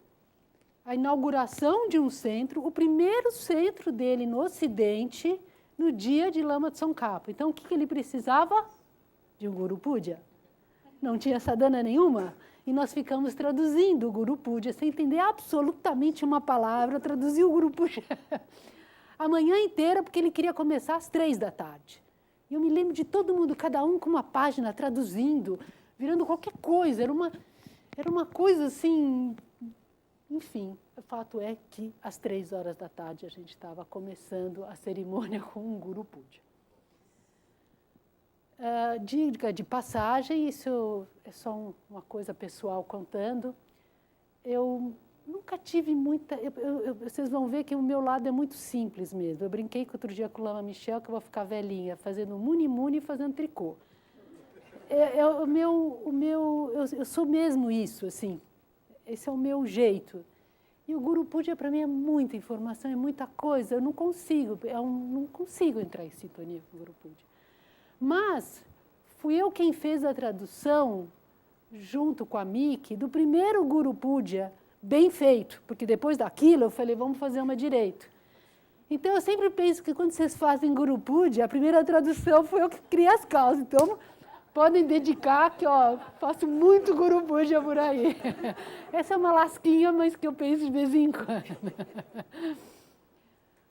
A: a inauguração de um centro, o primeiro centro dele no Ocidente, no dia de Lama Tsongkhapa. Então, o que ele precisava? De um Guru Puja. Não tinha sadhana nenhuma, e nós ficamos traduzindo o Guru Puja, sem entender absolutamente uma palavra, traduzir o Guru Puja a manhã inteira, porque ele queria começar às 3 da tarde. E eu me lembro de todo mundo, cada um com uma página, traduzindo, virando qualquer coisa, era uma coisa assim. Enfim, o fato é que às 3 horas da tarde a gente estava começando a cerimônia com um Guru Puja. Dica de passagem, isso é só uma coisa pessoal contando. Eu nunca tive muita... vocês vão ver que o meu lado é muito simples mesmo. Eu brinquei que outro dia com o Lama Michel, que eu vou ficar velhinha fazendo muni-muni e fazendo tricô. Eu sou mesmo isso, assim. Esse é o meu jeito. E o Guru Puja, para mim, é muita informação, é muita coisa. Eu não consigo entrar em sintonia com o Guru Puja. Mas fui eu quem fez a tradução, junto com a Miki, do primeiro Guru Puja bem feito, porque depois daquilo eu falei, vamos fazer uma direito. Então, eu sempre penso que quando vocês fazem Guru Puja, a primeira tradução foi eu que criei as causas. Então, podem dedicar que, faço muito Guru Puja por aí. Essa é uma lasquinha, mas que eu penso de vez em quando.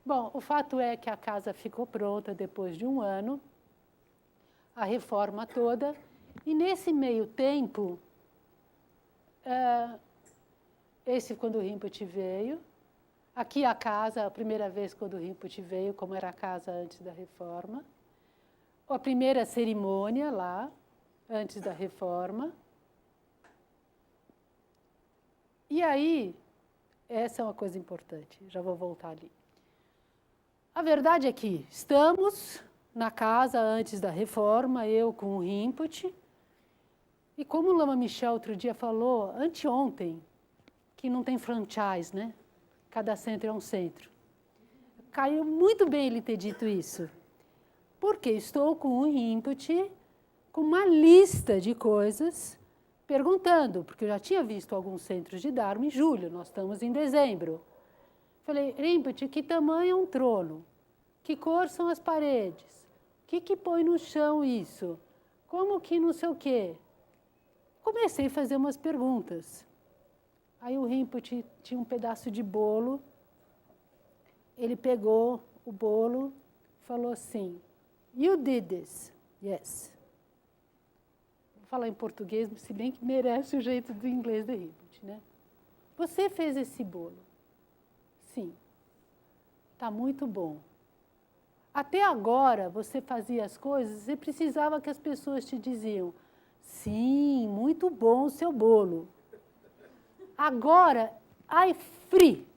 A: Bom, o fato é que a casa ficou pronta depois de um ano, a reforma toda, e nesse meio tempo, esse quando o Rinpoche veio, aqui a casa, a primeira vez quando o Rinpoche veio, como era a casa antes da reforma, a primeira cerimônia lá, antes da reforma. E aí, essa é uma coisa importante, já vou voltar ali. A verdade é que estamos na casa antes da reforma, eu com o Rinpoche, e como o Lama Michel outro dia falou, anteontem, que não tem franchise, né? Cada centro é um centro. Caiu muito bem ele ter dito isso. Porque estou com o Rinpoche com uma lista de coisas, perguntando, porque eu já tinha visto alguns centros de Dharma em julho, nós estamos em dezembro. Falei, Rinpoche, que tamanho é um trono? Que cor são as paredes? O que põe no chão isso? Como que não sei o quê? Comecei a fazer umas perguntas. Aí o Rinpoche tinha um pedaço de bolo, ele pegou o bolo, falou assim, You did this. Yes. Vou falar em português, se bem que merece o jeito do inglês do Rinpoche, né? Você fez esse bolo? Sim. Está muito bom. Até agora, você fazia as coisas, você precisava que as pessoas te diziam, sim, muito bom o seu bolo. Agora, I free.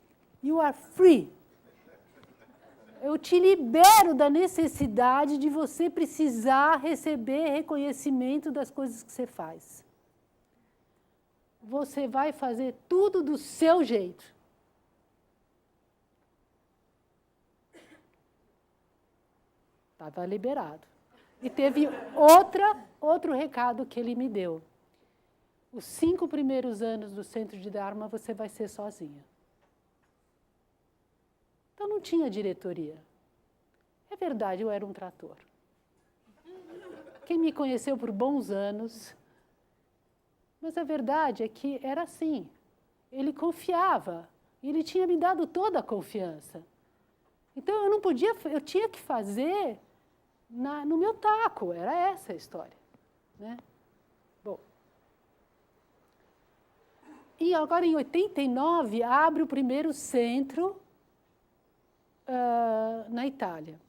A: You are free. Eu te libero da necessidade de você precisar receber reconhecimento das coisas que você faz. Você vai fazer tudo do seu jeito. Estava liberado. E teve outro recado que ele me deu. Os 5 primeiros anos do Centro de Dharma você vai ser sozinha. Então, não tinha diretoria. É verdade, eu era um trator. Quem me conheceu por bons anos, mas a verdade é que era assim. Ele confiava, ele tinha me dado toda a confiança. Então, eu não podia, eu tinha que fazer no meu taco, era essa a história, né? Bom. E agora, em 89, abre o primeiro centro na Itália.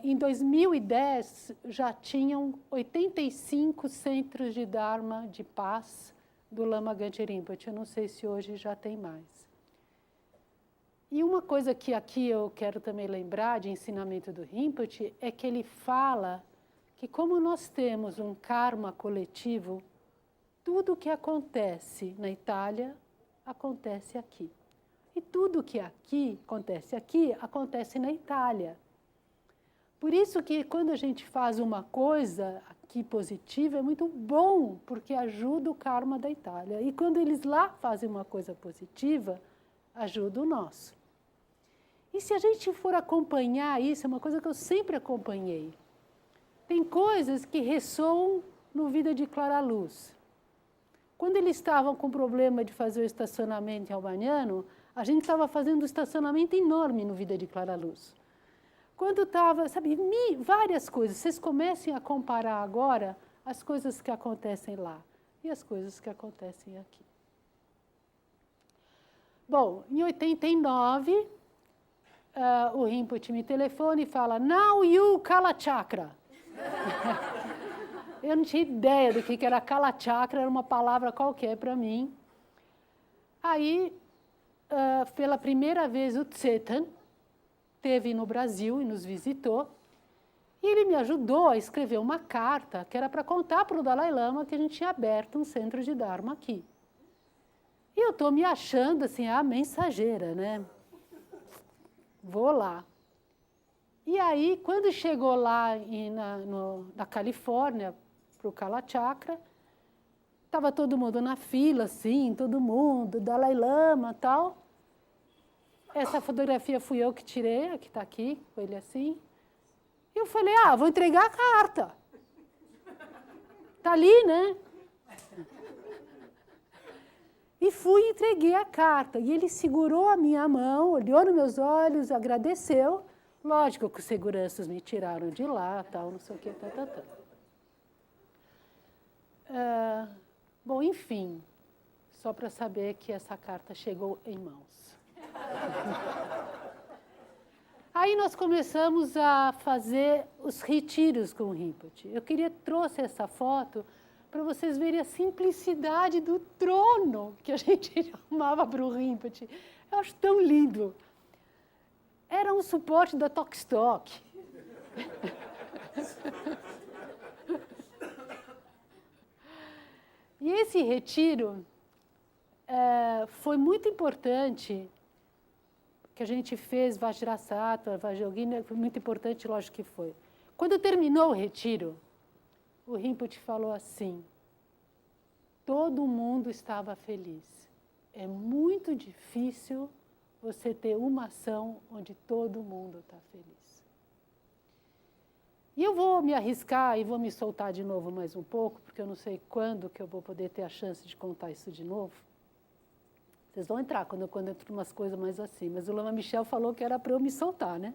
A: Em 2010, já tinham 85 centros de Dharma de paz do Lama Gangchen Rinpoche. Eu não sei se hoje já tem mais. E uma coisa que aqui eu quero também lembrar de ensinamento do Rinpoche é que ele fala que como nós temos um karma coletivo, tudo o que acontece na Itália acontece aqui. E tudo que aqui, acontece na Itália. Por isso que quando a gente faz uma coisa aqui positiva, é muito bom, porque ajuda o karma da Itália. E quando eles lá fazem uma coisa positiva, ajuda o nosso. E se a gente for acompanhar isso, é uma coisa que eu sempre acompanhei. Tem coisas que ressoam no Vida de Clara Luz. Quando eles estavam com problema de fazer o estacionamento em Albaniano, a gente estava fazendo um estacionamento enorme no Vida de Clara Luz. Quando estava, sabe, várias coisas. Vocês comecem a comparar agora as coisas que acontecem lá e as coisas que acontecem aqui. Bom, em 89, o Rinpoche me telefona e fala, now you Kala Chakra. Eu não tinha ideia do que era Kala Chakra, era uma palavra qualquer para mim. Aí, pela primeira vez, o Tsetan esteve no Brasil e nos visitou, e ele me ajudou a escrever uma carta que era para contar para o Dalai Lama que a gente tinha aberto um centro de Dharma aqui. E eu estou me achando assim, a mensageira, né? Vou lá. E aí, quando chegou lá na Califórnia, para o Kala Chakra, estava todo mundo na fila, assim, todo mundo, Dalai Lama e tal. Essa fotografia fui eu que tirei, a que está aqui, com ele assim. E eu falei, vou entregar a carta. Está ali, né? E fui e entreguei a carta. E ele segurou a minha mão, olhou nos meus olhos, agradeceu. Lógico que os seguranças me tiraram de lá, tal, não sei o que, tal. Bom, enfim, só para saber que essa carta chegou em mãos. Aí nós começamos a fazer os retiros com o Rinpoche. Eu trouxe essa foto para vocês verem a simplicidade do trono que a gente arrumava para o Rinpoche. Eu acho tão lindo. Era um suporte da Tok-Stock. E esse retiro foi muito importante, que a gente fez Vajrasattva, Vajrayogini, foi muito importante, lógico que foi. Quando terminou o retiro, o Rinpoche falou assim, todo mundo estava feliz. É muito difícil você ter uma ação onde todo mundo está feliz. E eu vou me arriscar e vou me soltar de novo mais um pouco, porque eu não sei quando que eu vou poder ter a chance de contar isso de novo. Vocês vão entrar quando eu entro umas coisas mais assim, mas o Lama Michel falou que era para eu me soltar, né?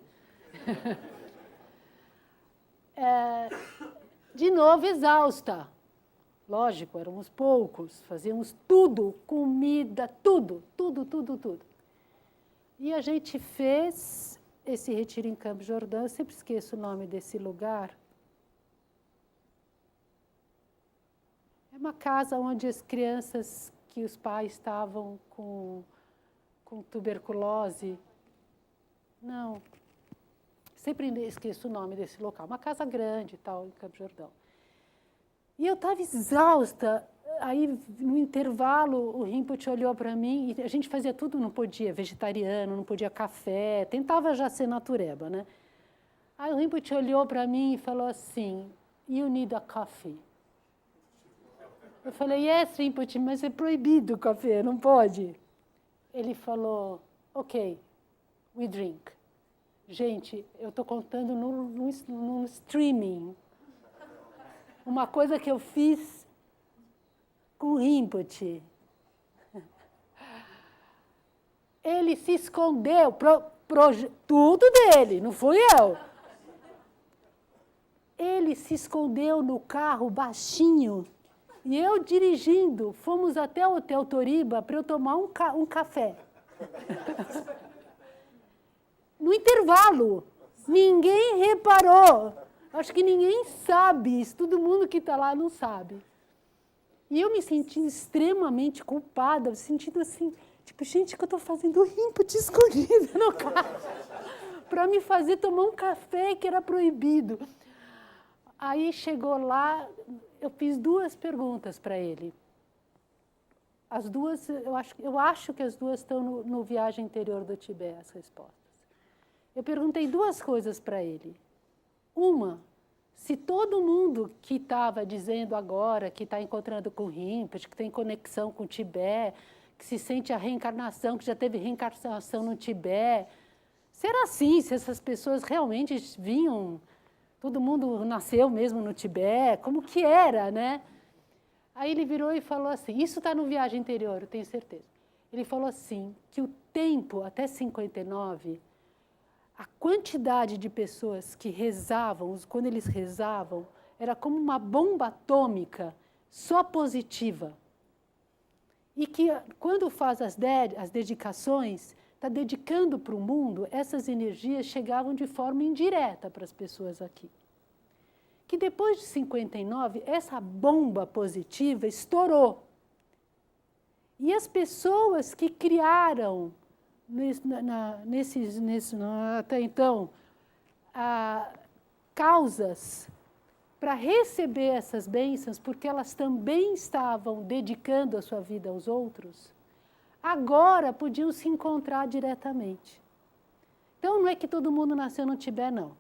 A: De novo, exausta. Lógico, éramos poucos, fazíamos tudo, comida, tudo. E a gente fez esse retiro em Campos Jordão, eu sempre esqueço o nome desse lugar. É uma casa onde as crianças que os pais estavam com tuberculose. Não, sempre esqueço o nome desse local. Uma casa grande e tal, em Campos Jordão. E eu estava exausta. Aí, no intervalo, o Rinpoche olhou para mim e a gente fazia tudo, não podia, vegetariano, não podia café, tentava já ser natureba, né? Aí o Rinpoche olhou para mim e falou assim, you need a coffee. Eu falei, yes, Rinpoche, mas é proibido o café, não pode. Ele falou, ok, we drink. Gente, eu estou contando no streaming. Uma coisa que eu fiz com o Rinpoche. Ele se escondeu, tudo dele, não fui eu. Ele se escondeu no carro baixinho e eu dirigindo. Fomos até o Hotel Toriba para eu tomar um café. No intervalo. Ninguém reparou. Acho que ninguém sabe isso. Todo mundo que está lá não sabe. E eu me sentindo extremamente culpada, sentindo assim, tipo, gente, o que eu estou fazendo? O Rinpoche escondido no carro para me fazer tomar um café que era proibido. Aí chegou lá, eu fiz 2 perguntas para ele. as duas, eu acho que as duas estão no Viagem Interior do Tibete, as respostas. Eu perguntei duas coisas para ele. Uma, se todo mundo que estava dizendo agora que está encontrando com o Rinpoche, que tem conexão com o Tibete, que se sente a reencarnação, que já teve reencarnação no Tibete, será assim, se essas pessoas realmente vinham, todo mundo nasceu mesmo no Tibete, como que era, né? Aí ele virou e falou assim, isso está no Viagem Interior, eu tenho certeza. Ele falou assim, que o tempo, até 59, a quantidade de pessoas que rezavam, quando eles rezavam, era como uma bomba atômica, só positiva. E que quando faz as dedicações, está dedicando para o mundo, essas energias chegavam de forma indireta para as pessoas aqui. Que depois de 59, essa bomba positiva estourou. E as pessoas que criaram, até então, causas para receber essas bênçãos, porque elas também estavam dedicando a sua vida aos outros, agora podiam se encontrar diretamente. Então, não é que todo mundo nasceu no Tibete, não.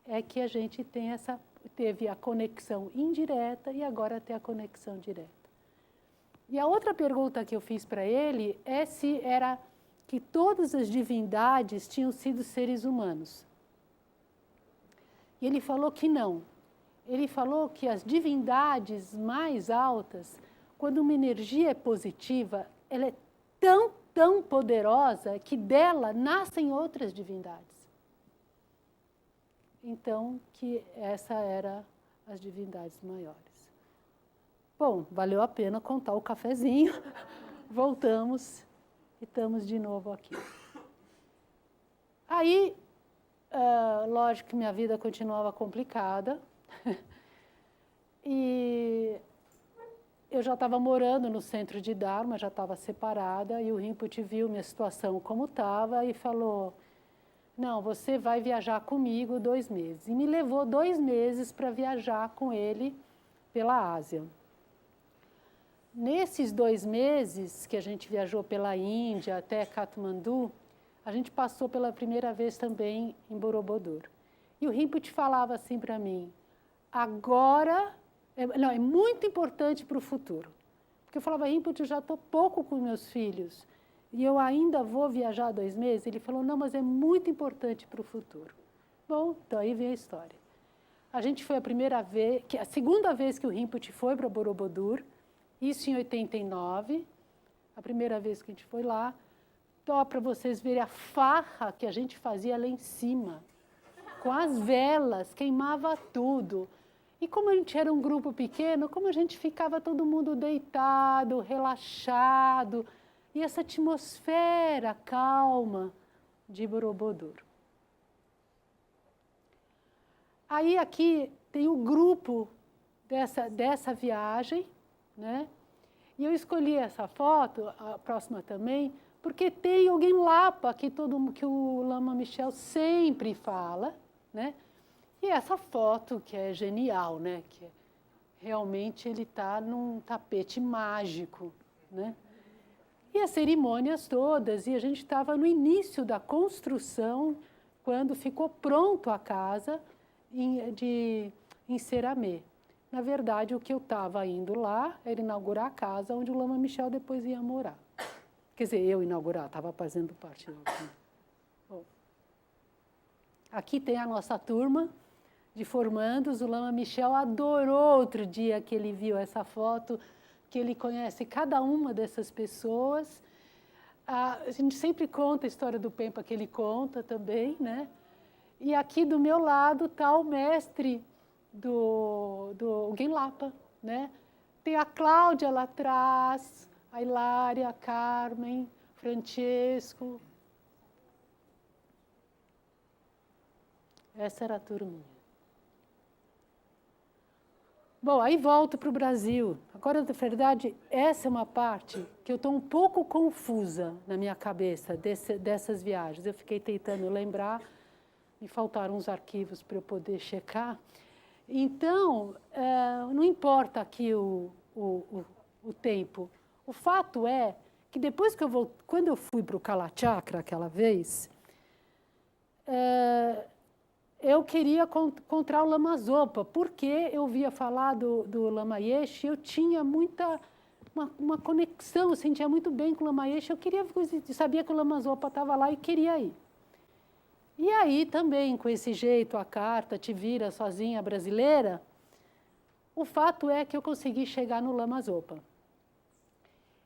A: É que a gente teve a conexão indireta e agora tem a conexão direta. E a outra pergunta que eu fiz para ele é se era que todas as divindades tinham sido seres humanos. E ele falou que não. Ele falou que as divindades mais altas, quando uma energia é positiva, ela é tão poderosa que dela nascem outras divindades. Então, que essa era as divindades maiores. Bom, valeu a pena contar o cafezinho. Voltamos e estamos de novo aqui. Aí, lógico que minha vida continuava complicada. E eu já estava morando no centro de Dharma, já estava separada, e o Rinpoche viu minha situação como estava e falou, não, você vai viajar comigo 2 meses. E me levou 2 meses para viajar com ele pela Ásia. Nesses 2 meses que a gente viajou pela Índia até Katmandu, a gente passou pela primeira vez também em Borobudur. E o Rinpoche falava assim para mim, agora, é muito importante para o futuro. Porque eu falava, Rinpoche, eu já estou pouco com meus filhos, e eu ainda vou viajar 2 meses? Ele falou, não, mas é muito importante para o futuro. Bom, então aí vem a história. A gente foi a segunda vez que o Rinpoche foi para Borobudur, isso em 89, a primeira vez que a gente foi lá, só para vocês verem a farra que a gente fazia lá em cima, com as velas, queimava tudo. E como a gente era um grupo pequeno, como a gente ficava todo mundo deitado, relaxado, e essa atmosfera calma de Borobudur. Aí aqui tem o grupo dessa viagem, né? E eu escolhi essa foto, a próxima também, porque tem alguém Lapa que o Lama Michel sempre fala, né? E essa foto que é genial, né? Que realmente ele está num tapete mágico, né? E as cerimônias todas, e a gente estava no início da construção, quando ficou pronto a casa em Seramé. Na verdade, o que eu estava indo lá era inaugurar a casa onde o Lama Michel depois ia morar. Quer dizer, eu inaugurar, estava fazendo parte. Bom, aqui tem a nossa turma de formandos. O Lama Michel adorou outro dia que ele viu essa foto, que ele conhece cada uma dessas pessoas. A gente sempre conta a história do Pempa que ele conta também, né? E aqui do meu lado está o mestre do Genlapa, né? Tem a Cláudia lá atrás, a Hilária, a Carmen, Francesco. Essa era a turminha. Bom, aí volto para o Brasil. Agora, na verdade, essa é uma parte que eu estou um pouco confusa na minha cabeça dessas viagens. Eu fiquei tentando lembrar, me faltaram uns arquivos para eu poder checar. Então, não importa aqui o tempo. O fato é que depois que quando eu fui para o Kalachakra aquela vez, eu queria encontrar o Lama Zopa, porque eu via falar do Lama Yeshe, eu tinha uma conexão, eu sentia muito bem com o Lama Yeshe, eu sabia que o Lama Zopa estava lá e queria ir. E aí também, com esse jeito, a carta te vira sozinha brasileira, o fato é que eu consegui chegar no Lama Zopa.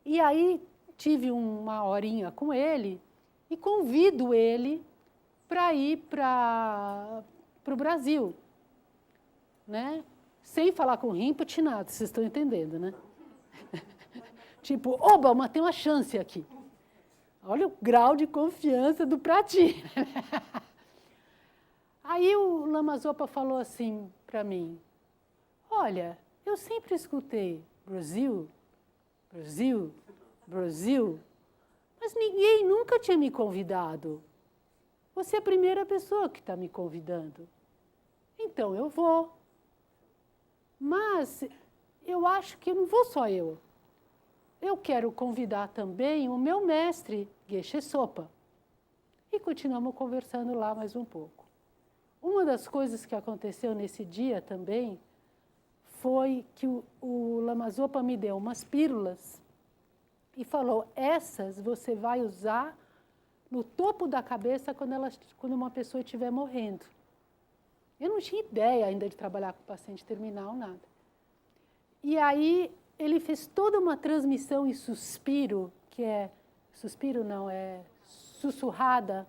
A: E aí tive uma horinha com ele e convido ele para ir para o Brasil, né? Sem falar com o Rinpoche, nada, vocês estão entendendo, né? Tipo, oba, mas tem uma chance aqui. Olha o grau de confiança do Prati. Aí o Lama Zopa falou assim para mim, olha, eu sempre escutei Brasil, Brasil, Brasil, mas ninguém nunca tinha me convidado. Você é a primeira pessoa que está me convidando. Então, eu vou. Mas eu acho que não vou só eu. Eu quero convidar também o meu mestre, Geshe Sopa. E continuamos conversando lá mais um pouco. Uma das coisas que aconteceu nesse dia também foi que o Lama Zopa me deu umas pílulas e falou, essas você vai usar no topo da cabeça quando uma pessoa estiver morrendo. Eu não tinha ideia ainda de trabalhar com paciente terminal, nada. E aí ele fez toda uma transmissão em suspiro, que é, suspiro não, é sussurrada,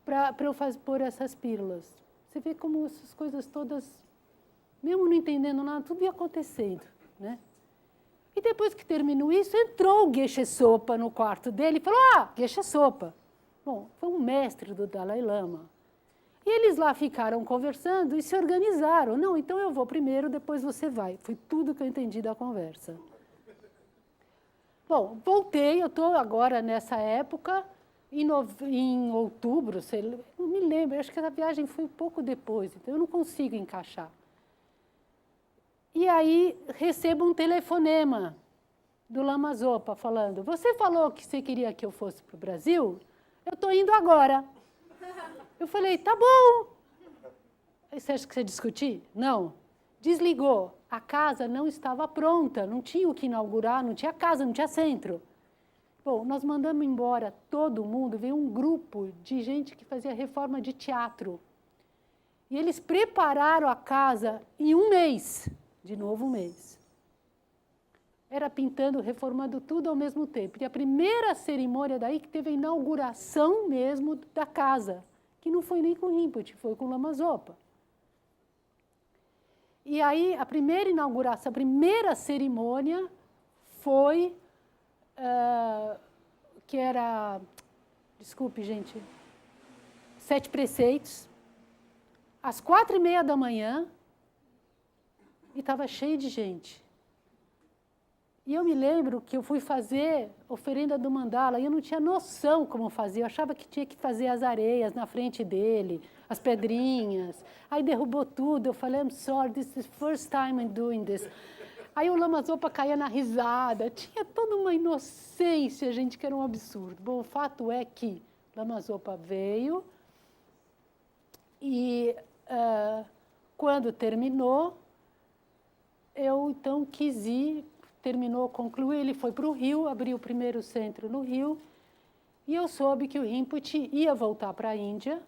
A: para eu pôr essas pílulas. Você vê como essas coisas todas, mesmo não entendendo nada, tudo ia acontecendo, né? E depois que terminou isso, entrou o Geshe Sopa no quarto dele e falou, Geshe Sopa. Bom, foi um mestre do Dalai Lama. E eles lá ficaram conversando e se organizaram. Não, então eu vou primeiro, depois você vai. Foi tudo que eu entendi da conversa. Bom, voltei, eu estou agora nessa época, em outubro, não me lembro, acho que essa viagem foi um pouco depois, então eu não consigo encaixar. E aí recebo um telefonema do Lama Zopa falando, você falou que você queria que eu fosse para o Brasil? Eu estou indo agora. Eu falei, tá bom. Você acha que você discutir? Não. Desligou. A casa não estava pronta, não tinha o que inaugurar, não tinha casa, não tinha centro. Bom, nós mandamos embora todo mundo, veio um grupo de gente que fazia reforma de teatro. E eles prepararam a casa em um mês. De novo um mês. Era pintando, reformando tudo ao mesmo tempo. E a primeira cerimônia daí que teve a inauguração mesmo da casa, que não foi nem com o Rinpoche, foi com o Lama Zopa. E aí a primeira inauguração, a primeira cerimônia foi, que era, desculpe gente, 7 preceitos, às 4:30 da manhã, e estava cheio de gente. E eu me lembro que eu fui fazer oferenda do mandala e eu não tinha noção como fazer. Eu achava que tinha que fazer as areias na frente dele, as pedrinhas. Aí derrubou tudo. Eu falei, I'm sorry, this is the first time I'm doing this. Aí o Lama Zopa caía na risada. Tinha toda uma inocência, gente, que era um absurdo. Bom, o fato é que Lama Zopa veio e quando terminou, eu, então, quis ir, terminou, concluiu, ele foi para o Rio, abriu o primeiro centro no Rio, e eu soube que o Rinpoche ia voltar para a Índia,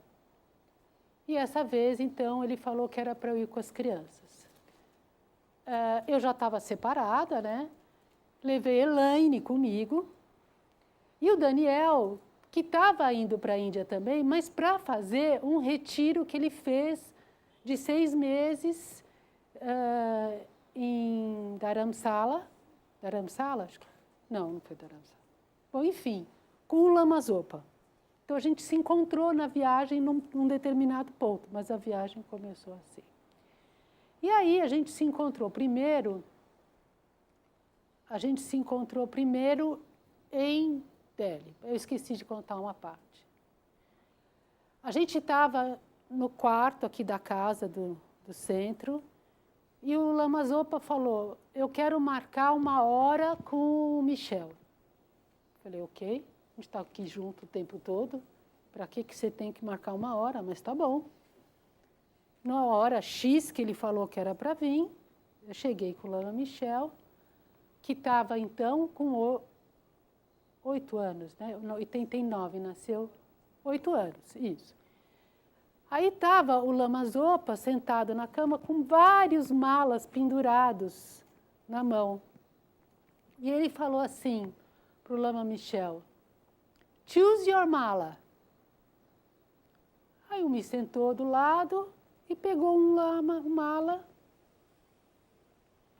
A: e essa vez, então, ele falou que era para eu ir com as crianças. Eu já estava separada, né? Levei Elaine comigo, e o Daniel, que estava indo para a Índia também, mas para fazer um retiro que ele fez de 6 meses, em Dharamsala, acho que... Não foi Dharamsala. Bom, enfim, com o Lama Zopa. Então, a gente se encontrou na viagem num determinado ponto, mas a viagem começou assim. E aí, a gente se encontrou primeiro em Delhi. Eu esqueci de contar uma parte. A gente estava no quarto aqui da casa do centro, E o Lama Zopa falou, eu quero marcar 1 hora com o Michel. Falei, ok, a gente está aqui junto o tempo todo, para que você tem que marcar 1 hora? Mas tá bom. Na hora X que ele falou que era para vir, eu cheguei com o Lama Michel, que estava então com 8 anos, né? 89, nasceu 8 anos, isso. Aí estava o Lama Zopa sentado na cama com vários malas pendurados na mão. E ele falou assim para o Lama Michel, choose your mala. Aí o me sentou do lado e pegou uma mala.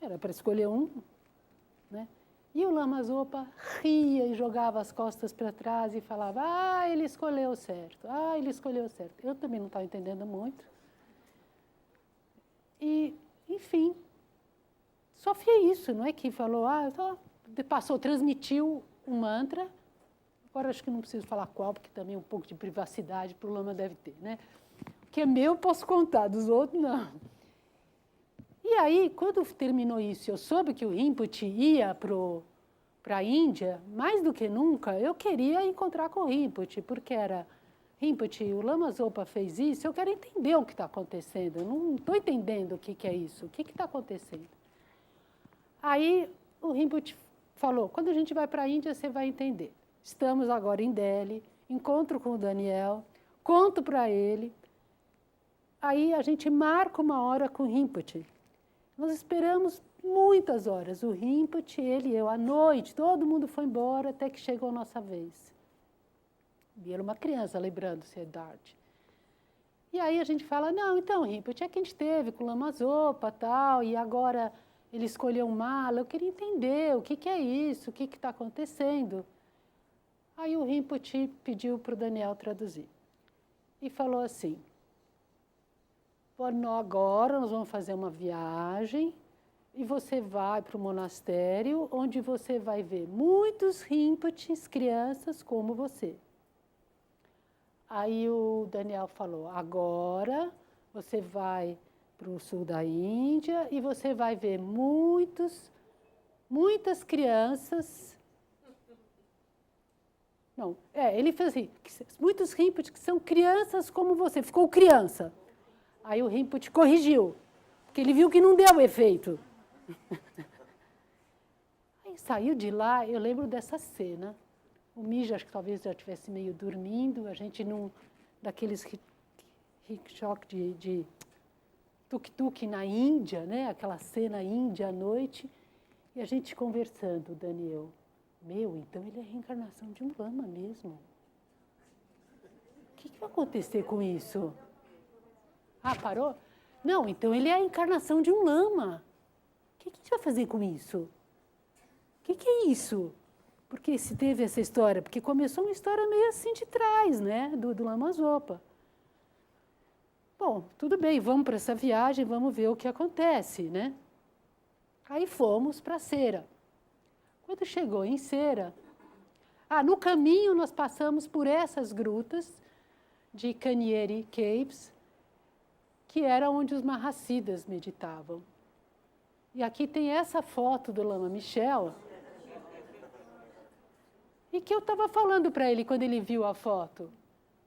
A: Era para escolher um, né? E o Lama Zopa ria e jogava as costas para trás e falava, ele escolheu certo, ele escolheu certo. Eu também não estava entendendo muito. E, enfim, só fez isso, não é que falou, transmitiu um mantra. Agora acho que não preciso falar qual, porque também um pouco de privacidade para o Lama deve ter, né? O que é meu eu posso contar, dos outros não. E aí, quando terminou isso, eu soube que o Rinpoche ia para a Índia, mais do que nunca, eu queria encontrar com o Rinpoche, porque era, Rinpoche, o Lama Zopa fez isso, eu quero entender o que está acontecendo, eu não estou entendendo o que é isso, o que está acontecendo. Aí o Rinpoche falou, quando a gente vai para a Índia, você vai entender. Estamos agora em Delhi, encontro com o Daniel, conto para ele, aí a gente marca 1 hora com o Rinpoche. Nós esperamos muitas horas, o Rinpoche, ele e eu, à noite, todo mundo foi embora até que chegou a nossa vez. E era uma criança, lembrando-se, idade. E aí a gente fala, não, então, Rinpoche, é que a gente teve com o Lama Zopa e tal, e agora ele escolheu um mala, eu queria entender o que é isso, o que está acontecendo. Aí o Rinpoche pediu para o Daniel traduzir. E falou assim, agora nós vamos fazer uma viagem e você vai para o monastério onde você vai ver muitos Rinpoches, crianças como você. Aí o Daniel falou, agora você vai para o sul da Índia e você vai ver muitas crianças. Não, ele fez assim, muitos Rinpoches que são crianças como você, ficou criança. Aí o Rinpoche corrigiu, porque ele viu que não deu efeito. Aí saiu de lá, eu lembro dessa cena. O Mija, acho que talvez já estivesse meio dormindo, a gente daqueles rickshaw de tuk-tuk na Índia, né? Aquela cena índia à noite, e a gente conversando, Daniel. Então ele é a reencarnação de um lama mesmo. O que vai acontecer com isso? Parou? Não, então ele é a encarnação de um lama. O que a gente vai fazer com isso? O que é isso? Porque se teve essa história, porque começou uma história meio assim de trás, né, do Lama Zopa. Bom, tudo bem, vamos para essa viagem, vamos ver o que acontece, né? Aí fomos para Cera. Quando chegou em Cera, no caminho nós passamos por essas grutas de Kanieri Caves, que era onde os Mahasiddhas meditavam. E aqui tem essa foto do Lama Michel, e que eu estava falando para ele quando ele viu a foto.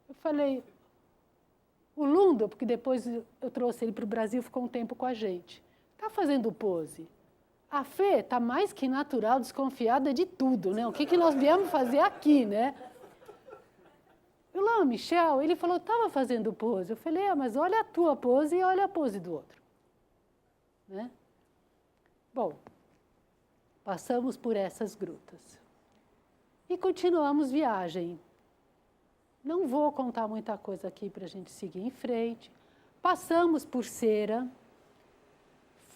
A: Eu falei, o Lundo, porque depois eu trouxe ele para o Brasil, ficou um tempo com a gente, está fazendo pose. A Fê está mais que natural, desconfiada de tudo, né? O que nós viemos fazer aqui, né? O Lama Michel, ele falou, estava fazendo pose. Eu falei, mas olha a tua pose e olha a pose do outro. Né? Bom, passamos por essas grutas. E continuamos viagem. Não vou contar muita coisa aqui para a gente seguir em frente. Passamos por Cera.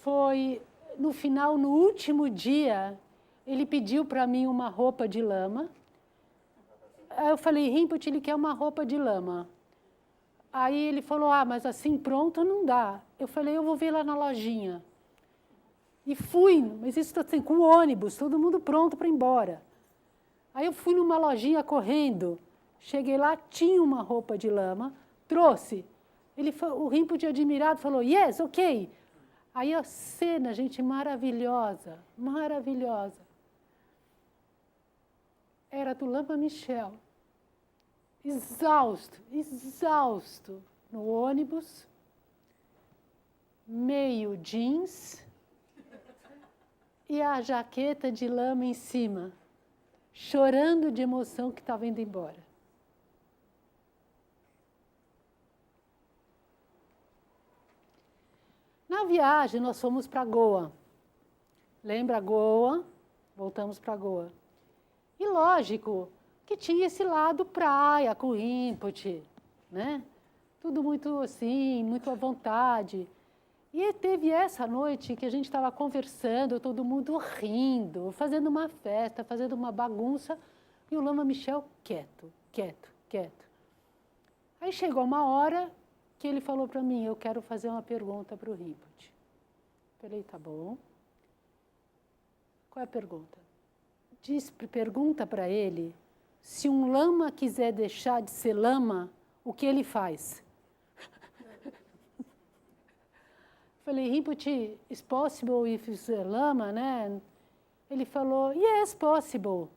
A: Foi, no final, no último dia, ele pediu para mim uma roupa de lama. Aí eu falei, Rinpoche, ele quer uma roupa de lama. Aí ele falou, mas assim pronto não dá. Eu falei, eu vou ver lá na lojinha. E fui, mas isso assim, com o ônibus, todo mundo pronto para ir embora. Aí eu fui numa lojinha correndo, cheguei lá, tinha uma roupa de lama, trouxe. O Rinpoche admirado falou, yes, ok. Aí a cena, gente, maravilhosa, maravilhosa. Era do Lama Michel, exausto, exausto, no ônibus, meio jeans e a jaqueta de lama em cima, chorando de emoção que estava indo embora. Na viagem, nós fomos para Goa. Lembra Goa? Voltamos para Goa. E lógico que tinha esse lado praia, com Rinpoche, né? Tudo muito assim, muito à vontade. E teve essa noite que a gente estava conversando, todo mundo rindo, fazendo uma festa, fazendo uma bagunça, e o Lama Michel quieto, quieto, quieto. Aí chegou uma hora que ele falou para mim, eu quero fazer uma pergunta para o Rinpoche. Falei, tá bom. Qual é a pergunta? Pergunta para ele, se um lama quiser deixar de ser lama, o que ele faz? Falei, Rinpoche, is possible if it's a lama, né? Ele falou, yes, possible.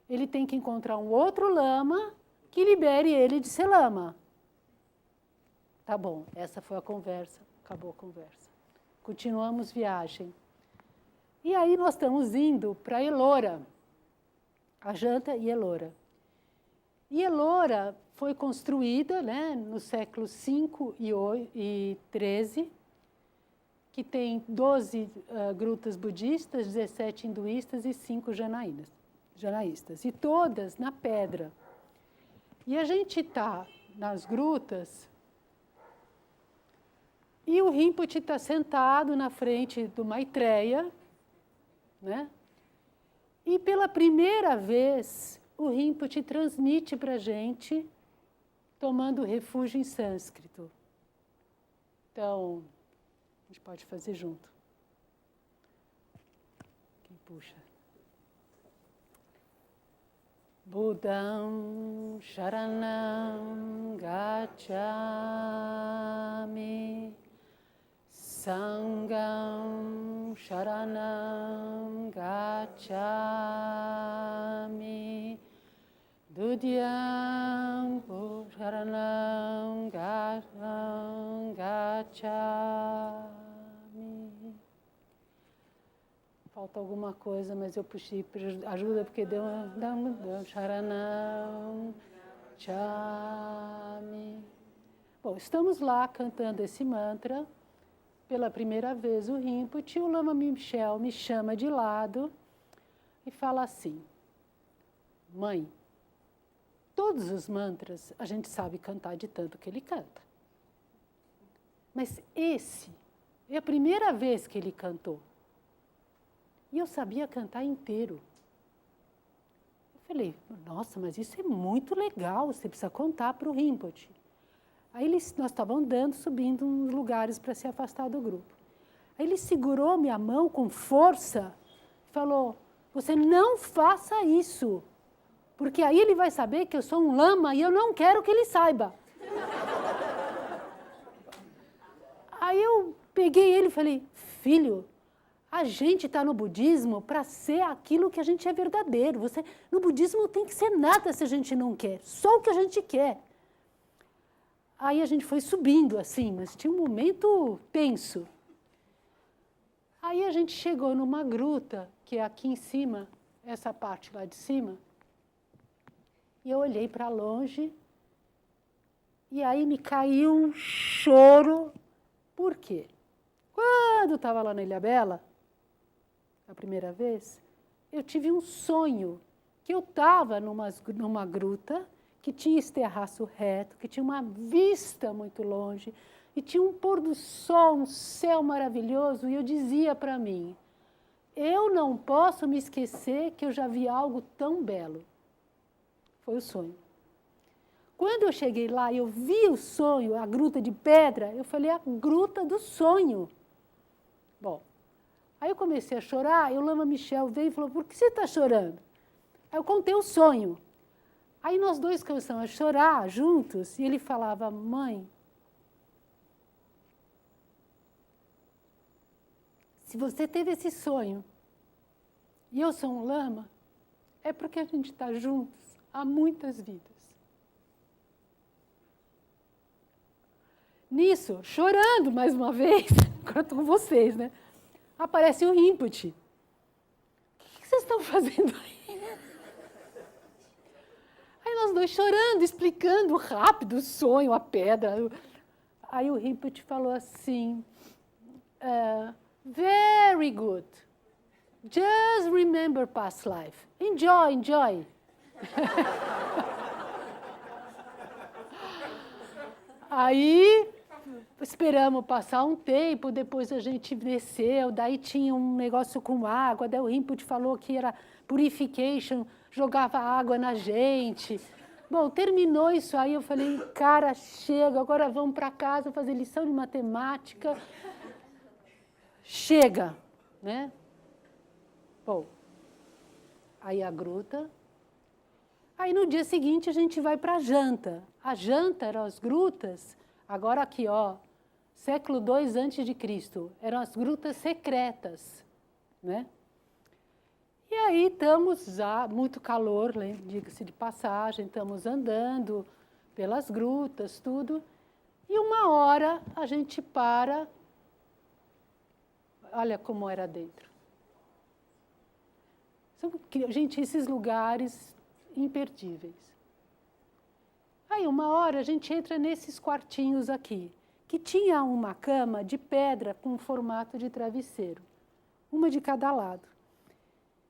A: Ele tem que encontrar um outro lama que libere ele de ser lama. Tá bom, essa foi a conversa, acabou a conversa. Continuamos viagem. E aí nós estamos indo para Elora, a janta e Elora. E Elora foi construída, né, no século V e XIII, que tem 12 grutas budistas, 17 hinduístas e 5 janaístas, e todas na pedra. E a gente está nas grutas, e o Rinpoche está sentado na frente do Maitreya, né? E pela primeira vez, o Rinpoche transmite para a gente, tomando refúgio em sânscrito. Então, a gente pode fazer junto. Quem puxa? Buddham Sharanam Gacchami Sangam Sharanam Gacchami Dudhyam Sharanam Gacchami. Falta alguma coisa, mas eu puxei ajuda porque deu uma Sharanam Gacchami. Bom, estamos lá cantando esse mantra. Pela primeira vez o Rinpoche, o Lama Michel me chama de lado e fala assim, mãe, todos os mantras a gente sabe cantar de tanto que ele canta. Mas esse é a primeira vez que ele cantou. E eu sabia cantar inteiro. Eu falei, nossa, mas isso é muito legal, você precisa contar para o Rinpoche. Aí nós estávamos andando, subindo uns lugares para se afastar do grupo. Aí ele segurou minha mão com força e falou, você não faça isso, porque aí ele vai saber que eu sou um lama e eu não quero que ele saiba. Aí eu peguei ele e falei, filho, a gente está no budismo para ser aquilo que a gente é verdadeiro. No budismo não tem que ser nada se a gente não quer, só o que a gente quer. Aí a gente foi subindo assim, mas tinha um momento tenso. Aí a gente chegou numa gruta, que é aqui em cima, essa parte lá de cima, e eu olhei para longe, e aí me caiu um choro. Por quê? Quando estava lá na Ilhabela, a primeira vez, eu tive um sonho, que eu estava numa gruta, que tinha esse terraço reto, que tinha uma vista muito longe, e tinha um pôr do sol, um céu maravilhoso, e eu dizia para mim, eu não posso me esquecer que eu já vi algo tão belo. Foi o sonho. Quando eu cheguei lá e eu vi o sonho, a gruta de pedra, eu falei, a gruta do sonho. Bom, aí eu comecei a chorar, e o Lama Michel veio e falou, por que você está chorando? Aí eu contei o sonho. Aí nós dois começamos a chorar juntos, e ele falava, mãe, se você teve esse sonho e eu sou um lama, é porque a gente está juntos há muitas vidas. Nisso, chorando mais uma vez, enquanto com vocês, né? Aparece o Rinpoche. O que vocês estão fazendo aí? Aí nós dois chorando, explicando rápido o sonho, a pedra. Aí o Rinpoche falou assim, very good. Just remember past life. Enjoy, enjoy. Aí esperamos passar um tempo, depois a gente desceu, daí tinha um negócio com água, daí o Rinpoche falou que era purification, jogava água na gente. Bom, terminou isso aí, eu falei, cara, chega, agora vamos para casa fazer lição de matemática. Chega, né? Bom, aí a gruta. Aí no dia seguinte a gente vai para a janta. A janta eram as grutas, agora aqui, ó, século II a.C., eram as grutas secretas, né? E aí estamos já, muito calor, diga-se de passagem, estamos andando pelas grutas, tudo, e uma hora a gente para, olha como era dentro. Gente, esses lugares imperdíveis. Aí, uma hora, a gente entra nesses quartinhos aqui, que tinha uma cama de pedra com formato de travesseiro, uma de cada lado.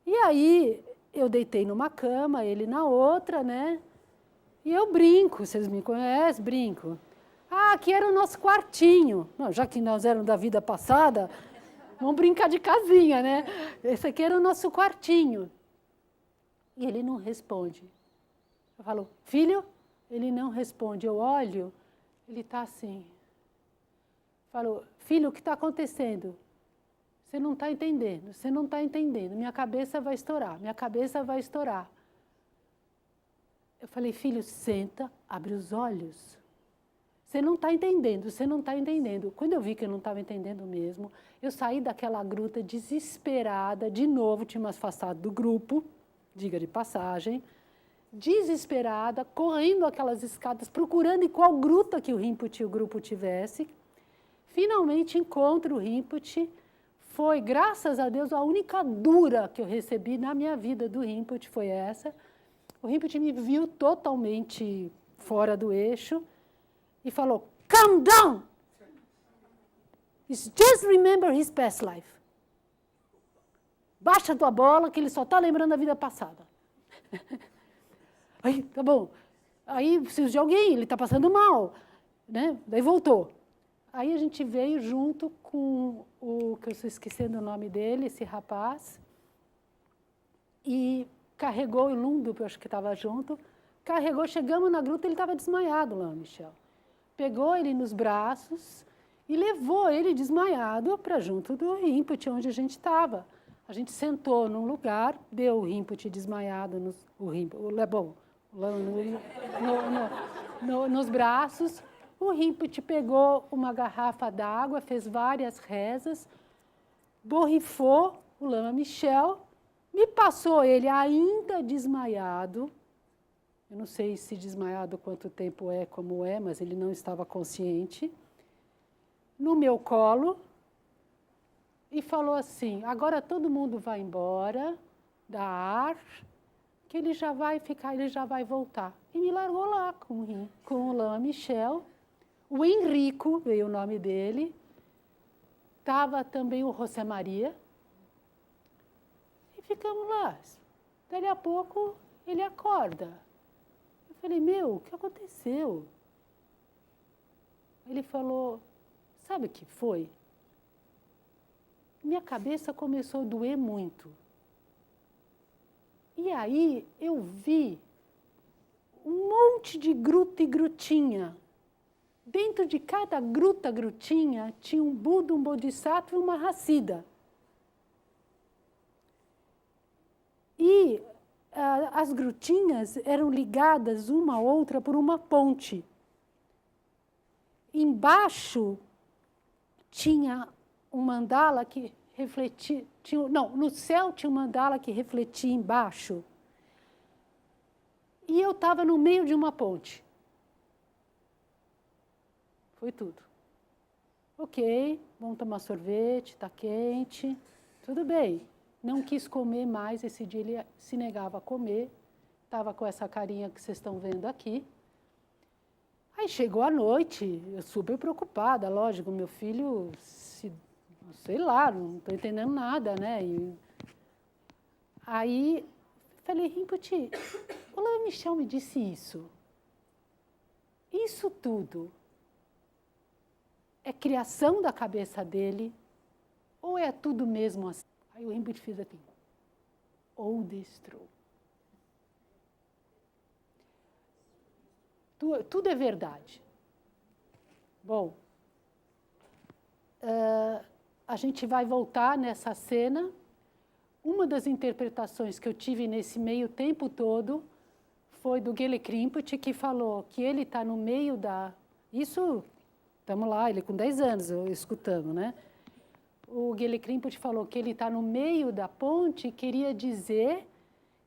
A: E aí, eu deitei numa cama, ele na outra, né? E eu brinco, vocês me conhecem? Brinco. Ah, aqui era o nosso quartinho. Não, já que nós éramos da vida passada, vamos brincar de casinha, né? Esse aqui era o nosso quartinho. E ele não responde. Eu falo, filho? Ele não responde. Eu olho, ele está assim. Falo, filho, o que está acontecendo? Você não está entendendo, você não está entendendo. Minha cabeça vai estourar, minha cabeça vai estourar. Eu falei, filho, senta, abre os olhos. Você não está entendendo, você não está entendendo. Quando eu vi que eu não estava entendendo mesmo, eu saí daquela gruta desesperada, de novo, tinha me afastado do grupo, diga de passagem, desesperada, correndo aquelas escadas, procurando em qual gruta que o Rinpoche e o grupo tivesse. Finalmente encontro o Rinpoche. Foi, graças a Deus, a única dura que eu recebi na minha vida do Rinpoche foi essa. O Rinpoche me viu totalmente fora do eixo e falou, calm down! Just remember his past life. Baixa a tua bola que ele só está lembrando da vida passada. Aí, tá bom. Aí preciso de alguém, ele está passando mal. Né? Daí voltou. Aí a gente veio junto com o, que eu estou esquecendo o nome dele, esse rapaz, e carregou o Lundu, que eu acho que estava junto, carregou, chegamos na gruta, ele estava desmaiado lá, Michel. Pegou ele nos braços e levou ele desmaiado para junto do Rinpoche, onde a gente estava. A gente sentou num lugar, deu o Rinpoche desmaiado, nos braços. O Rinpoche pegou uma garrafa d'água, fez várias rezas, borrifou o Lama Michel, me passou ele ainda desmaiado. Eu não sei se desmaiado quanto tempo é, como é, mas ele não estava consciente. No meu colo. E falou assim, agora todo mundo vai embora, dá ar, que ele já vai ficar, ele já vai voltar. E me largou lá com o Lama Michel. O Henrico, veio o nome dele. Estava também o José Maria. E ficamos lá. Daí a pouco ele acorda. Eu falei, meu, o que aconteceu? Ele falou, sabe o que foi? Minha cabeça começou a doer muito. E aí eu vi um monte de gruta e grutinha. Dentro de cada gruta, grutinha, tinha um Buda, um Bodhisattva e uma Hassida. E as grutinhas eram ligadas uma à outra por uma ponte. Embaixo tinha um mandala que refletia... no céu tinha um mandala que refletia embaixo. E eu estava no meio de uma ponte. Foi tudo. Ok, vamos tomar sorvete, está quente, tudo bem. Não quis comer mais, esse dia ele se negava a comer, estava com essa carinha que vocês estão vendo aqui. Aí chegou a noite, eu super preocupada, lógico, meu filho, sei lá, não estou entendendo nada, né? Aí falei, Rinpoche, o Lama Michel me disse isso. Isso tudo é criação da cabeça dele ou é tudo mesmo assim? Aí o Rinpoche fez assim, ou destrou. Tudo é verdade. Bom, a gente vai voltar nessa cena. Uma das interpretações que eu tive nesse meio tempo todo foi do Gelek Rinpoche, que falou que ele está no meio da... Isso, estamos lá, ele com 10 anos, eu escutando, né? O Gelek Rinpoche falou que ele está no meio da ponte e queria dizer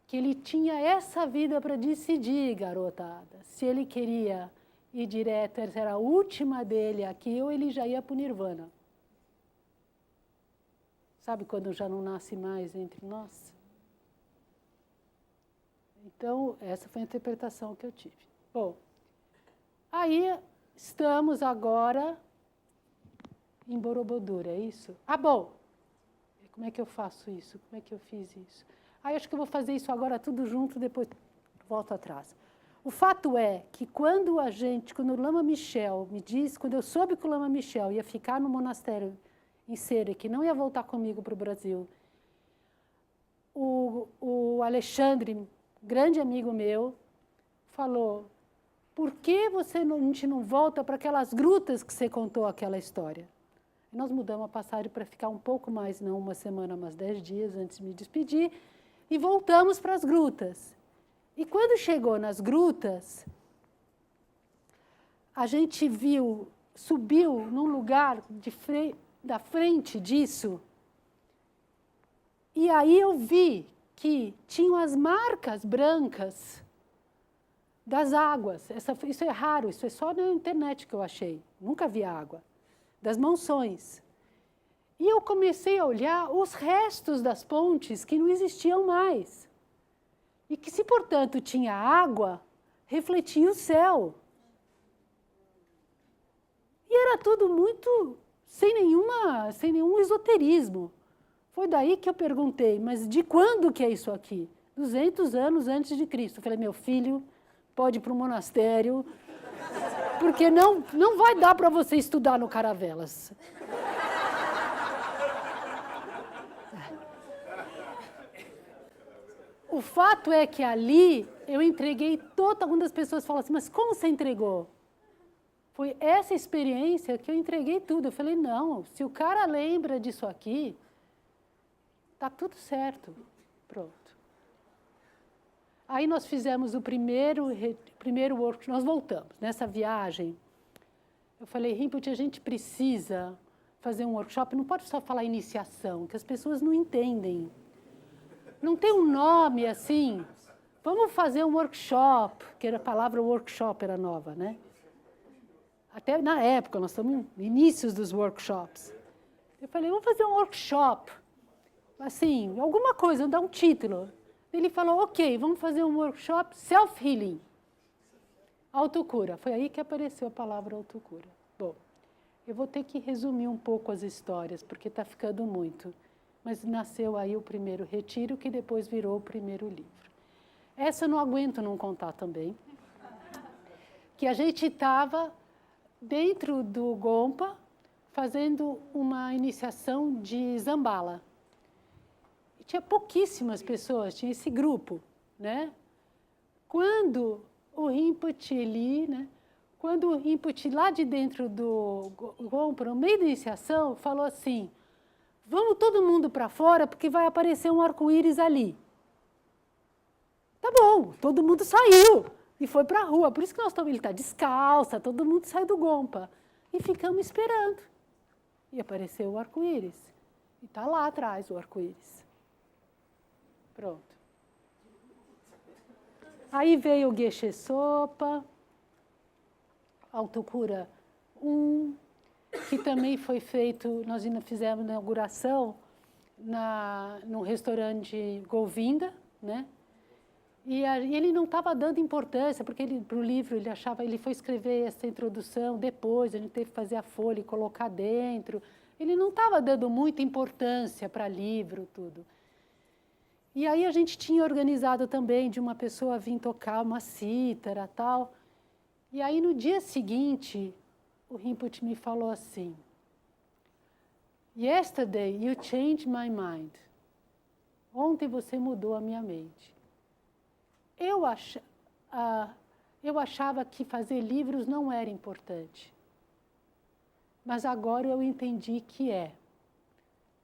A: que ele tinha essa vida para decidir, garotada. Se ele queria ir direto, essa era a última dele aqui, ou ele já ia para o Nirvana. Sabe quando já não nasce mais entre nós? Então, essa foi a interpretação que eu tive. Bom, aí estamos agora em Borobudur, é isso? Ah, bom, como é que eu faço isso? Como é que eu fiz isso? Aí acho que eu vou fazer isso agora tudo junto, depois volto atrás. O fato é que quando o Lama Michel me disse, quando eu soube que o Lama Michel ia ficar no monastério em Sere, que não ia voltar comigo para o Brasil, o Alexandre, grande amigo meu, falou, por que a gente não volta para aquelas grutas que você contou aquela história? E nós mudamos a passagem para ficar um pouco mais, não uma semana, mas 10 dias antes de me despedir, e voltamos para as grutas. E quando chegou nas grutas, a gente subiu num lugar da frente disso, e aí eu vi que tinham as marcas brancas das águas. Isso é raro, isso é só na internet que eu achei, nunca vi água, das monções. E eu comecei a olhar os restos das pontes que não existiam mais. E que, se, portanto, tinha água, refletia o céu. E era tudo muito sem nenhum esoterismo. Foi daí que eu perguntei, mas de quando que é isso aqui? 200 anos antes de Cristo. Eu falei, meu filho, pode ir para o monastério, porque não vai dar para você estudar no Caravelas. O fato é que ali eu entreguei uma das pessoas falam assim, mas como você entregou? Foi essa experiência que eu entreguei tudo. Eu falei, não, se o cara lembra disso aqui, tá tudo certo. Pronto. Aí nós fizemos o primeiro workshop, nós voltamos. Nessa viagem, eu falei, Rinpoche, a gente precisa fazer um workshop, não pode só falar iniciação, que as pessoas não entendem. Não tem um nome assim, vamos fazer um workshop, que a palavra workshop era nova, né? Até na época, nós estamos no início dos workshops. Eu falei, vamos fazer um workshop, assim, alguma coisa, dar um título. Ele falou, ok, vamos fazer um workshop self-healing, autocura. Foi aí que apareceu a palavra autocura. Bom, eu vou ter que resumir um pouco as histórias, porque está ficando muito. Mas nasceu aí o primeiro retiro, que depois virou o primeiro livro. Essa eu não aguento não contar também. Que a gente estava dentro do Gompa, fazendo uma iniciação de Zambala. E tinha pouquíssimas pessoas, tinha esse grupo, né? Quando o Rinpoche ali, né? Quando o Rinpoche lá de dentro do Gompa, no meio da iniciação, falou assim, vamos todo mundo para fora, porque vai aparecer um arco-íris ali. Tá bom, todo mundo saiu e foi para a rua. Por isso que ele está descalça, todo mundo saiu do Gompa. E ficamos esperando. E apareceu o arco-íris. E está lá atrás o arco-íris. Pronto. Aí veio o Geshe Sopa, Autocura 1, que também foi feito, nós ainda fizemos a inauguração no restaurante Govinda, né? E ele não estava dando importância, porque para o livro ele foi escrever essa introdução depois, a gente teve que fazer a folha e colocar dentro. Ele não estava dando muita importância para livro, tudo. E aí a gente tinha organizado também de uma pessoa vir tocar uma cítara, tal. E aí no dia seguinte, o Rinpoche me falou assim: "Yesterday you changed my mind." Ontem você mudou a minha mente. Eu achava que fazer livros não era importante. Mas agora eu entendi que é.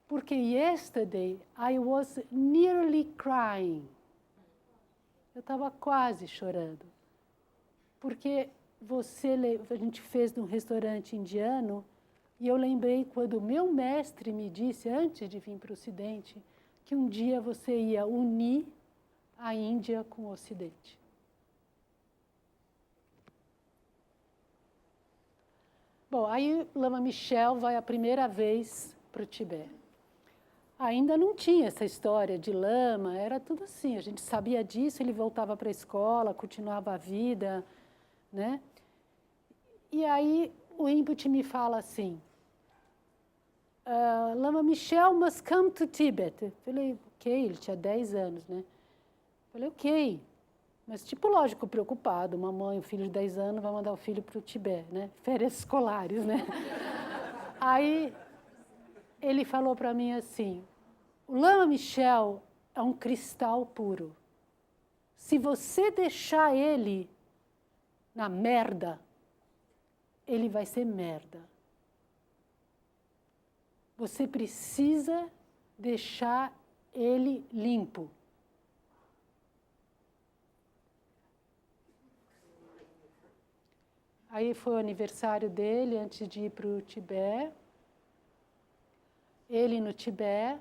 A: Porque yesterday I was nearly crying. Eu estava quase chorando. Porque a gente fez num restaurante indiano, e eu lembrei quando o meu mestre me disse, antes de vir para o Ocidente, que um dia você ia unir a Índia com o Ocidente. Bom, aí Lama Michel vai a primeira vez para o Tibete. Ainda não tinha essa história de lama, era tudo assim, a gente sabia disso, ele voltava para a escola, continuava a vida, né? E aí o Rinpoche me fala assim, Lama Michel must come to Tibet. Eu falei, ok, ele tinha 10 anos, né? Falei, ok, mas tipo, lógico, preocupado, uma mãe, um filho de 10 anos vai mandar o filho para o Tibete, né? Férias escolares, né? Aí ele falou para mim assim, o Lama Michel é um cristal puro. Se você deixar ele na merda, ele vai ser merda. Você precisa deixar ele limpo. Aí foi o aniversário dele, antes de ir para o Tibete. Ele no Tibete.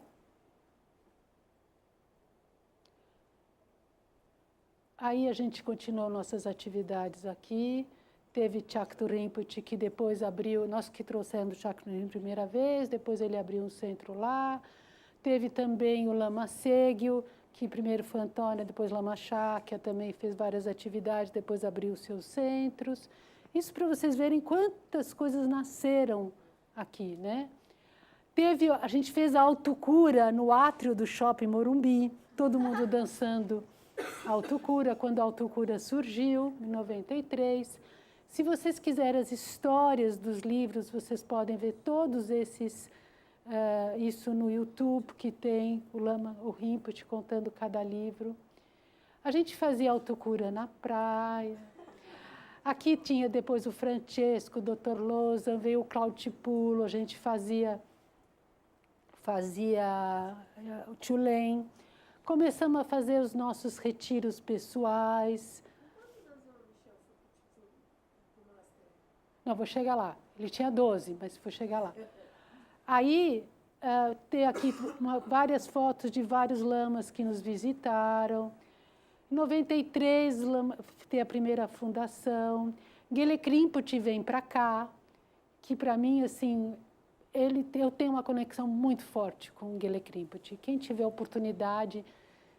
A: Aí a gente continuou nossas atividades aqui. Teve Chaktu Rinpoche, que depois abriu, nós que trouxemos o Chaktu Rinpoche primeira vez, depois ele abriu um centro lá. Teve também o Lama Segyo, que primeiro foi Antônia, depois Lama Shakya, também fez várias atividades, depois abriu os seus centros. Isso para vocês verem quantas coisas nasceram aqui, né? A gente fez a autocura no átrio do Shopping Morumbi, todo mundo dançando autocura, quando a autocura surgiu, em 93. Se vocês quiserem as histórias dos livros, vocês podem ver todos esses, isso no YouTube, que tem o Rinpoche contando cada livro. A gente fazia autocura na praia. Aqui tinha depois o Francesco, o Dr. Loza, veio o Claudio Tipulo, a gente fazia o Tulane. Começamos a fazer os nossos retiros pessoais. Não, vou chegar lá. Ele tinha 12, mas vou chegar lá. Aí, tem aqui várias fotos de vários lamas que nos visitaram. Em 93, tem a primeira fundação. Gelek Rinpoche vem para cá, que para mim, assim, eu tenho uma conexão muito forte com o Gelek Rinpoche. Quem tiver a oportunidade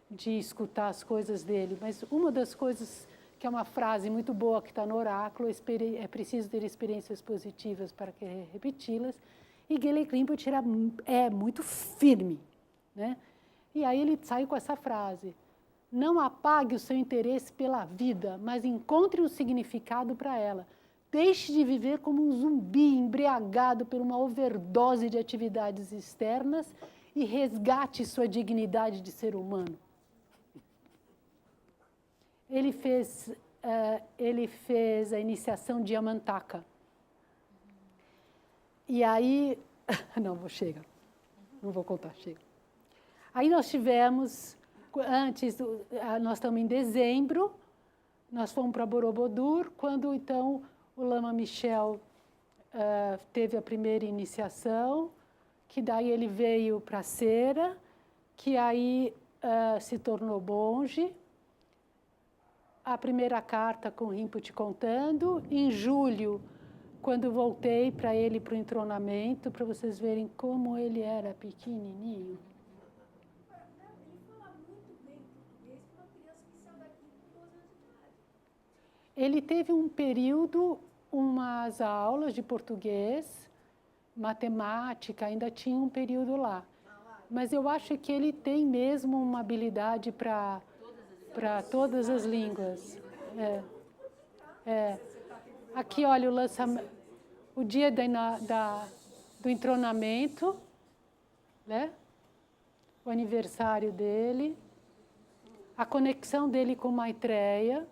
A: de escutar as coisas dele, mas uma das coisas que é uma frase muito boa que está no oráculo, é preciso ter experiências positivas para querer repeti-las, e Gelek Rinpoche é muito firme, né? E aí ele sai com essa frase: não apague o seu interesse pela vida, mas encontre um significado para ela. Deixe de viver como um zumbi embriagado por uma overdose de atividades externas e resgate sua dignidade de ser humano. Ele fez a iniciação de Yamantaka. E aí... Não, chega. Não vou contar, chega. Aí nós tivemos... nós estamos em dezembro, nós fomos para Borobudur, quando então o Lama Michel teve a primeira iniciação, que daí ele veio para Cera, que aí se tornou monge. A primeira carta com Rinpoche contando. Em julho, quando voltei para ele para o entronamento, para vocês verem como ele era pequenininho. Ele teve um período, umas aulas de português, matemática, ainda tinha um período lá. Mas eu acho que ele tem mesmo uma habilidade para todas as línguas. Aqui, olha, o dia do entronamento, né? O aniversário dele, a conexão dele com Maitreya,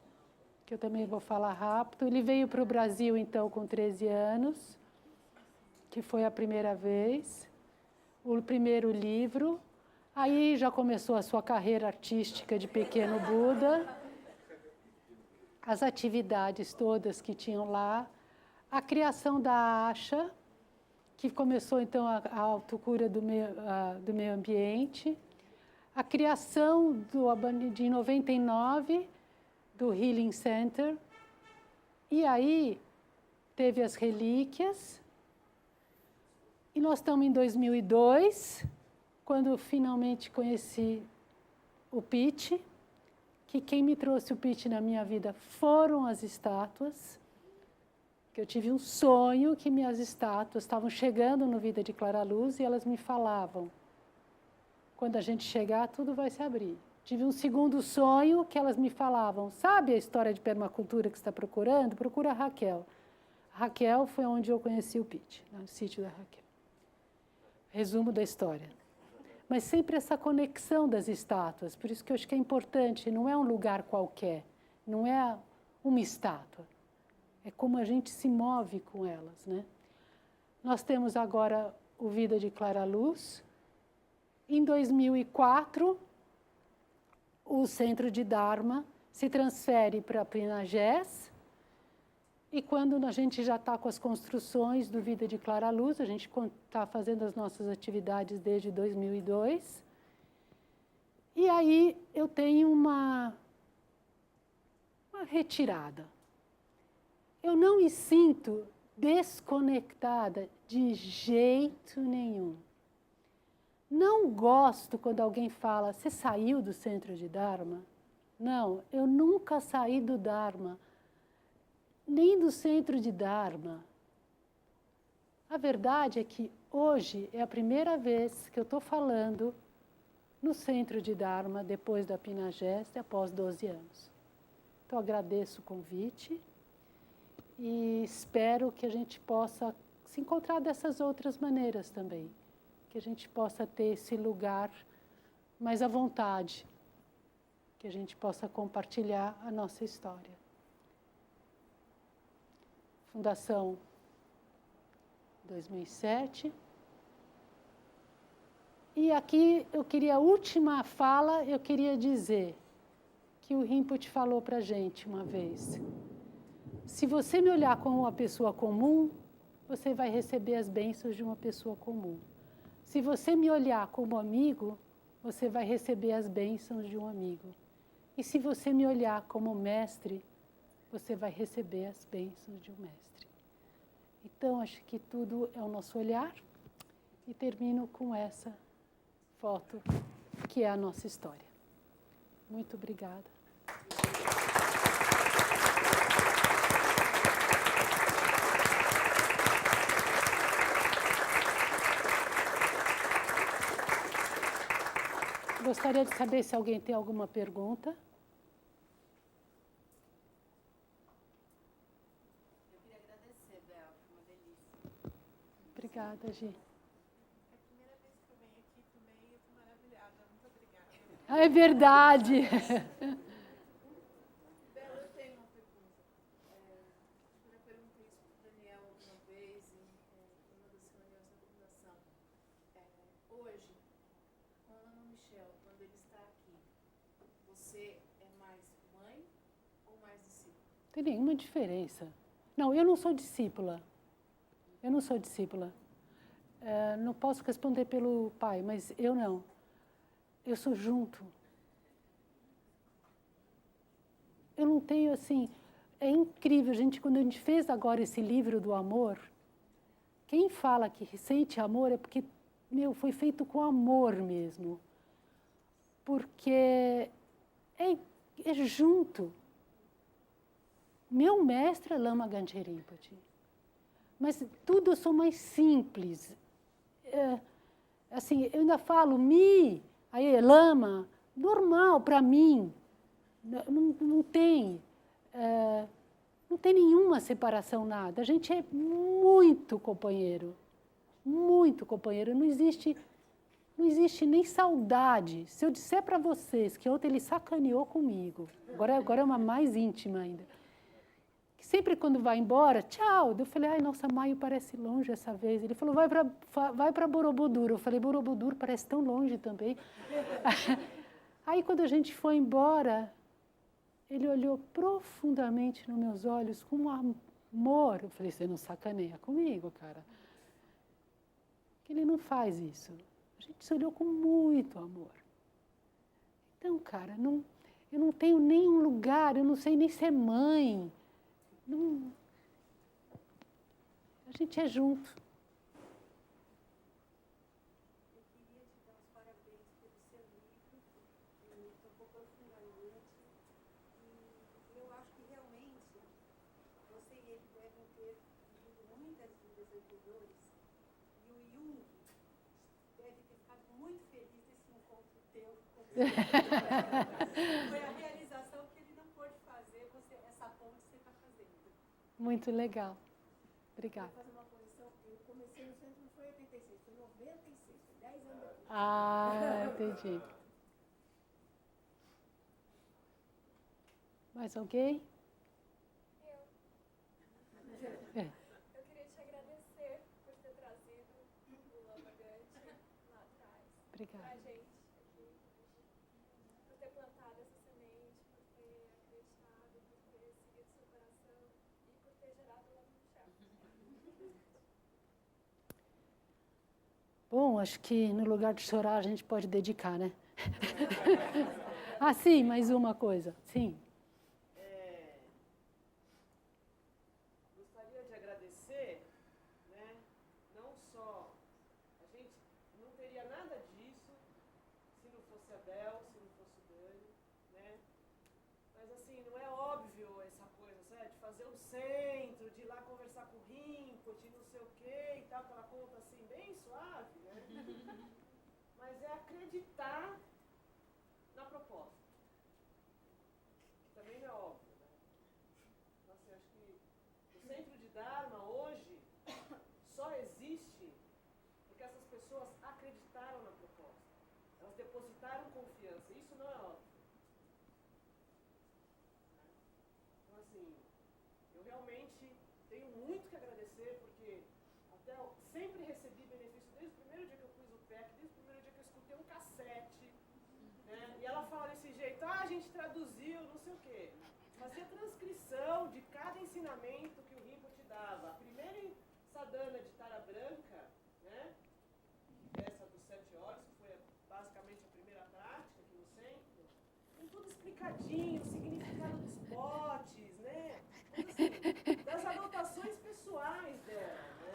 A: que eu também vou falar rápido. Ele veio para o Brasil, então, com 13 anos, que foi a primeira vez. O primeiro livro. Aí já começou a sua carreira artística de pequeno Buda. As atividades todas que tinham lá. A criação da Asha, que começou, então, a autocura do meio ambiente. A criação de 99... do Healing Center, e aí teve as relíquias, e nós estamos em 2002, quando eu finalmente conheci o Pete, que quem me trouxe o Pete na minha vida foram as estátuas, que eu tive um sonho que minhas estátuas estavam chegando no Vida de Clara Luz, e elas me falavam, quando a gente chegar, tudo vai se abrir. Tive um segundo sonho que elas me falavam, sabe a história de permacultura que você está procurando? Procura a Raquel. A Raquel foi onde eu conheci o Pete, no sítio da Raquel. Resumo da história. Mas sempre essa conexão das estátuas, por isso que eu acho que é importante, não é um lugar qualquer, não é uma estátua, é como a gente se move com elas, né? Nós temos agora o Vida de Clara Luz. Em 2004, o Centro de Dharma se transfere para Pinagés, e quando a gente já está com as construções do Vida de Clara Luz, a gente está fazendo as nossas atividades desde 2002, e aí eu tenho uma retirada. Eu não me sinto desconectada de jeito nenhum. Não gosto quando alguém fala, você saiu do Centro de Dharma? Não, eu nunca saí do Dharma, nem do Centro de Dharma. A verdade é que hoje é a primeira vez que eu estou falando no Centro de Dharma, depois da Pinageste, após 12 anos. Então, agradeço o convite e espero que a gente possa se encontrar dessas outras maneiras também. Que a gente possa ter esse lugar mais à vontade, que a gente possa compartilhar a nossa história. Fundação 2007. E aqui a última fala, eu queria dizer que o Rinpoche falou para a gente uma vez. Se você me olhar como uma pessoa comum, você vai receber as bênçãos de uma pessoa comum. Se você me olhar como amigo, você vai receber as bênçãos de um amigo. E se você me olhar como mestre, você vai receber as bênçãos de um mestre. Então, acho que tudo é o nosso olhar. E termino com essa foto, que é a nossa história. Muito obrigada. Gostaria de saber se alguém tem alguma pergunta.
E: Eu queria agradecer, Bel, foi uma delícia.
A: Obrigada, Gi.
F: É a primeira vez que eu venho aqui também e eu estou maravilhada. Muito obrigada.
A: Ah, é verdade.
F: Bel, eu tenho uma pergunta. Eu já perguntei isso para o Daniel uma vez em uma das reuniões da fundação. Hoje, com a Ana Michel, quando ele está aqui, você é mais mãe ou mais discípula?
A: Não tem nenhuma diferença. Não, eu não sou discípula. Eu não sou discípula. não posso responder pelo pai, mas eu não. Eu sou junto. Eu não tenho, assim... É incrível, gente, quando a gente fez agora esse livro do amor, quem fala que sente amor é porque, foi feito com amor mesmo. Porque é junto. Meu mestre é Lama Ganche Rinpoche. Mas tudo eu sou mais simples. Assim, eu ainda falo aí Lama, normal para mim. Não tem nenhuma separação, nada. A gente é muito companheiro. Muito companheiro. Não existe nem saudade. Se eu disser para vocês que ontem ele sacaneou comigo, agora é uma mais íntima ainda, que sempre quando vai embora, tchau. Eu falei, ai, nossa, maio parece longe essa vez. Ele falou, vai para Borobudur. Eu falei, Borobudur parece tão longe também. Aí, quando a gente foi embora, ele olhou profundamente nos meus olhos com amor. Eu falei, você não sacaneia comigo, cara. Que ele não faz isso. A gente se olhou com muito amor. Então, cara, eu não tenho nenhum lugar, eu não sei nem ser mãe. A gente é junto.
F: Eu queria te dar os parabéns pelo seu livro, que tocou profundamente. E eu acho que realmente você e ele devem ter vivido muitas vidas anteriores. E o Jung deve ter ficado muito feliz desse encontro teu com você. Foi a realização que ele não pôde fazer, essa ponte você está fazendo.
A: Muito legal. Obrigada.
F: Vou fazer uma posição. Eu comecei no centro, não foi 86, foi 96, foi 10 anos depois.
A: Ah, entendi. Mais alguém?
G: Eu queria te agradecer por ter trazido o Lama Ganche lá atrás
A: Obrigada.
G: pra gente aqui, por ter plantado essa semente, por ter acreditado, por ter seguido seu coração e por ter gerado o Lama no chão.
A: Bom, acho que no lugar de chorar a gente pode dedicar, né? Ah, sim, mais uma coisa. Sim.
H: Gostaria de agradecer, né? Não só a gente não teria nada disso se não fosse a Bel, se não fosse o Dani, né? Mas assim, não é óbvio essa coisa, sabe? De fazer um centro, de ir lá conversar com o Rinpoche, não sei o quê e tal, aquela conta assim bem suave, né? Mas é acreditar na proposta. Que também não é óbvio, né? Então, assim, acho que o Centro de Dharma hoje só existe porque essas pessoas acreditaram na proposta. Elas depositaram confiança. Isso não é óbvio. Então, assim, eu realmente tenho muito que agradecer porque até eu sempre recebi benefício desde o primeiro dia que eu pus o PEC, desde o primeiro dia que eu escutei um cassete, né? E ela fala desse jeito, a gente traduziu, não sei o quê. Fazia transcrição de cada ensinamento que o Rinpoche dava. A primeira sadhana de Tara Branca, né? Essa dos 7 horas, que foi basicamente a primeira prática aqui no centro, tem tudo explicadinho, o significado dos potes, né? Assim, das anotações pessoais dela, né?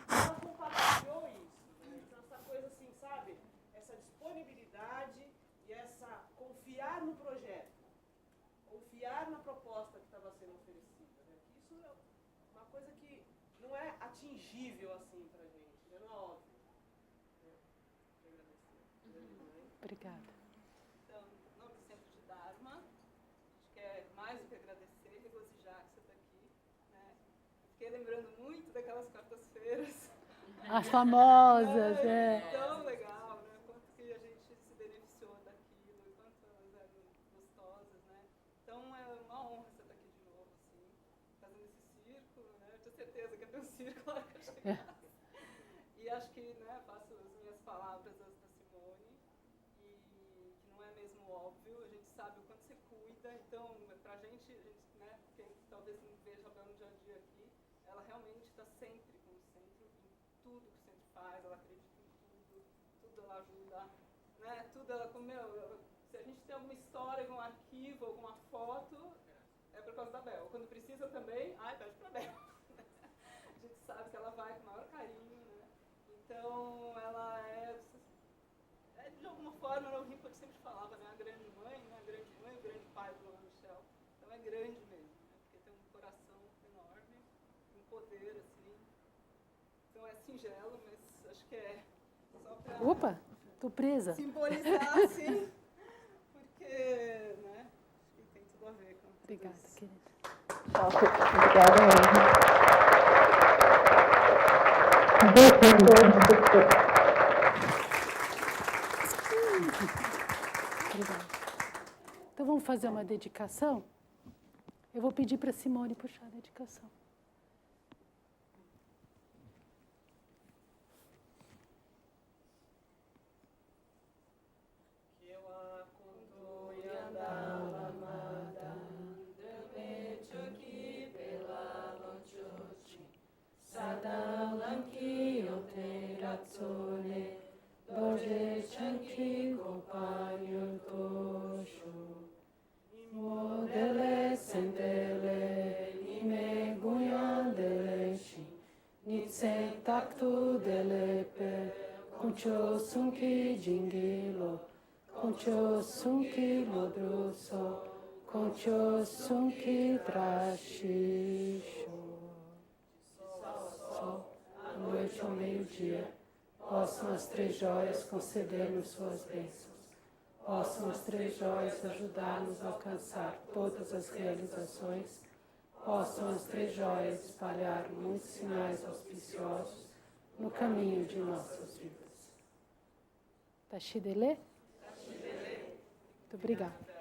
H: Ela compartilhou isso, né? Então essa coisa assim, sabe? Essa disponibilidade e essa confiar no projeto. Confiar na proposta que estava sendo oferecida. Né? Isso é uma coisa que não é atingível assim para a gente, né? Não é óbvio.
A: Obrigada.
I: Então, em nome do Centro de Dharma, a gente quer mais do que agradecer, regozijar que você está aqui. Né? Fiquei lembrando muito daquelas quartas-feiras.
A: As famosas,
I: Tão legal, né? Quanto que a gente se beneficiou daquilo, e quanto elas eram gostosas, né? Então é uma honra você estar aqui de novo, assim, fazendo esse círculo, né? Eu tinha certeza que ia ter um círculo lá que eu chegasse. E acho que, né, faço as minhas palavras as da Simone, e que não é mesmo óbvio, a gente sabe o quanto você cuida, então pra gente, né, quem talvez não veja a Bel no dia a dia aqui, ela realmente está sempre como centro em tudo que o centro faz, ela acredita em tudo, tudo ela ajuda, né? Tudo ela, se a gente tem alguma história, algum arquivo, alguma foto, é por causa da Bel. Quando precisa também, pede pra Bel. A gente sabe que ela vai com o maior carinho, né? Então, ela de alguma forma, o Ripple sempre falava, né? A grande mãe, né? A grande mãe, o grande pai do Luan Michel. Então, é grande mesmo, né? Porque tem um coração enorme, um poder, assim. Então, é singelo, mas acho que é só pra...
A: Opa, tô presa.
I: Simbolizar, assim, porque, né? Acho que tem tudo a ver com tudo
A: Obrigada,
I: isso.
A: querida.
J: Obrigada
A: Obrigada. Então vamos fazer uma dedicação? Eu vou pedir para a Simone puxar a dedicação.
K: Doje chanki compagno tosho, modele sentele, ime guyandele shi, nitse taktu dele pe, kuncho sunki jingilo, kuncho sunki modruso, kuncho sunki trashisho. Sol, à noite ao meio-dia, possam as três joias conceder-nos suas bênçãos. Possam as três joias ajudar-nos a alcançar todas as realizações. Possam as três joias espalhar muitos sinais auspiciosos no caminho de nossas vidas. Tashidele? Muito obrigada.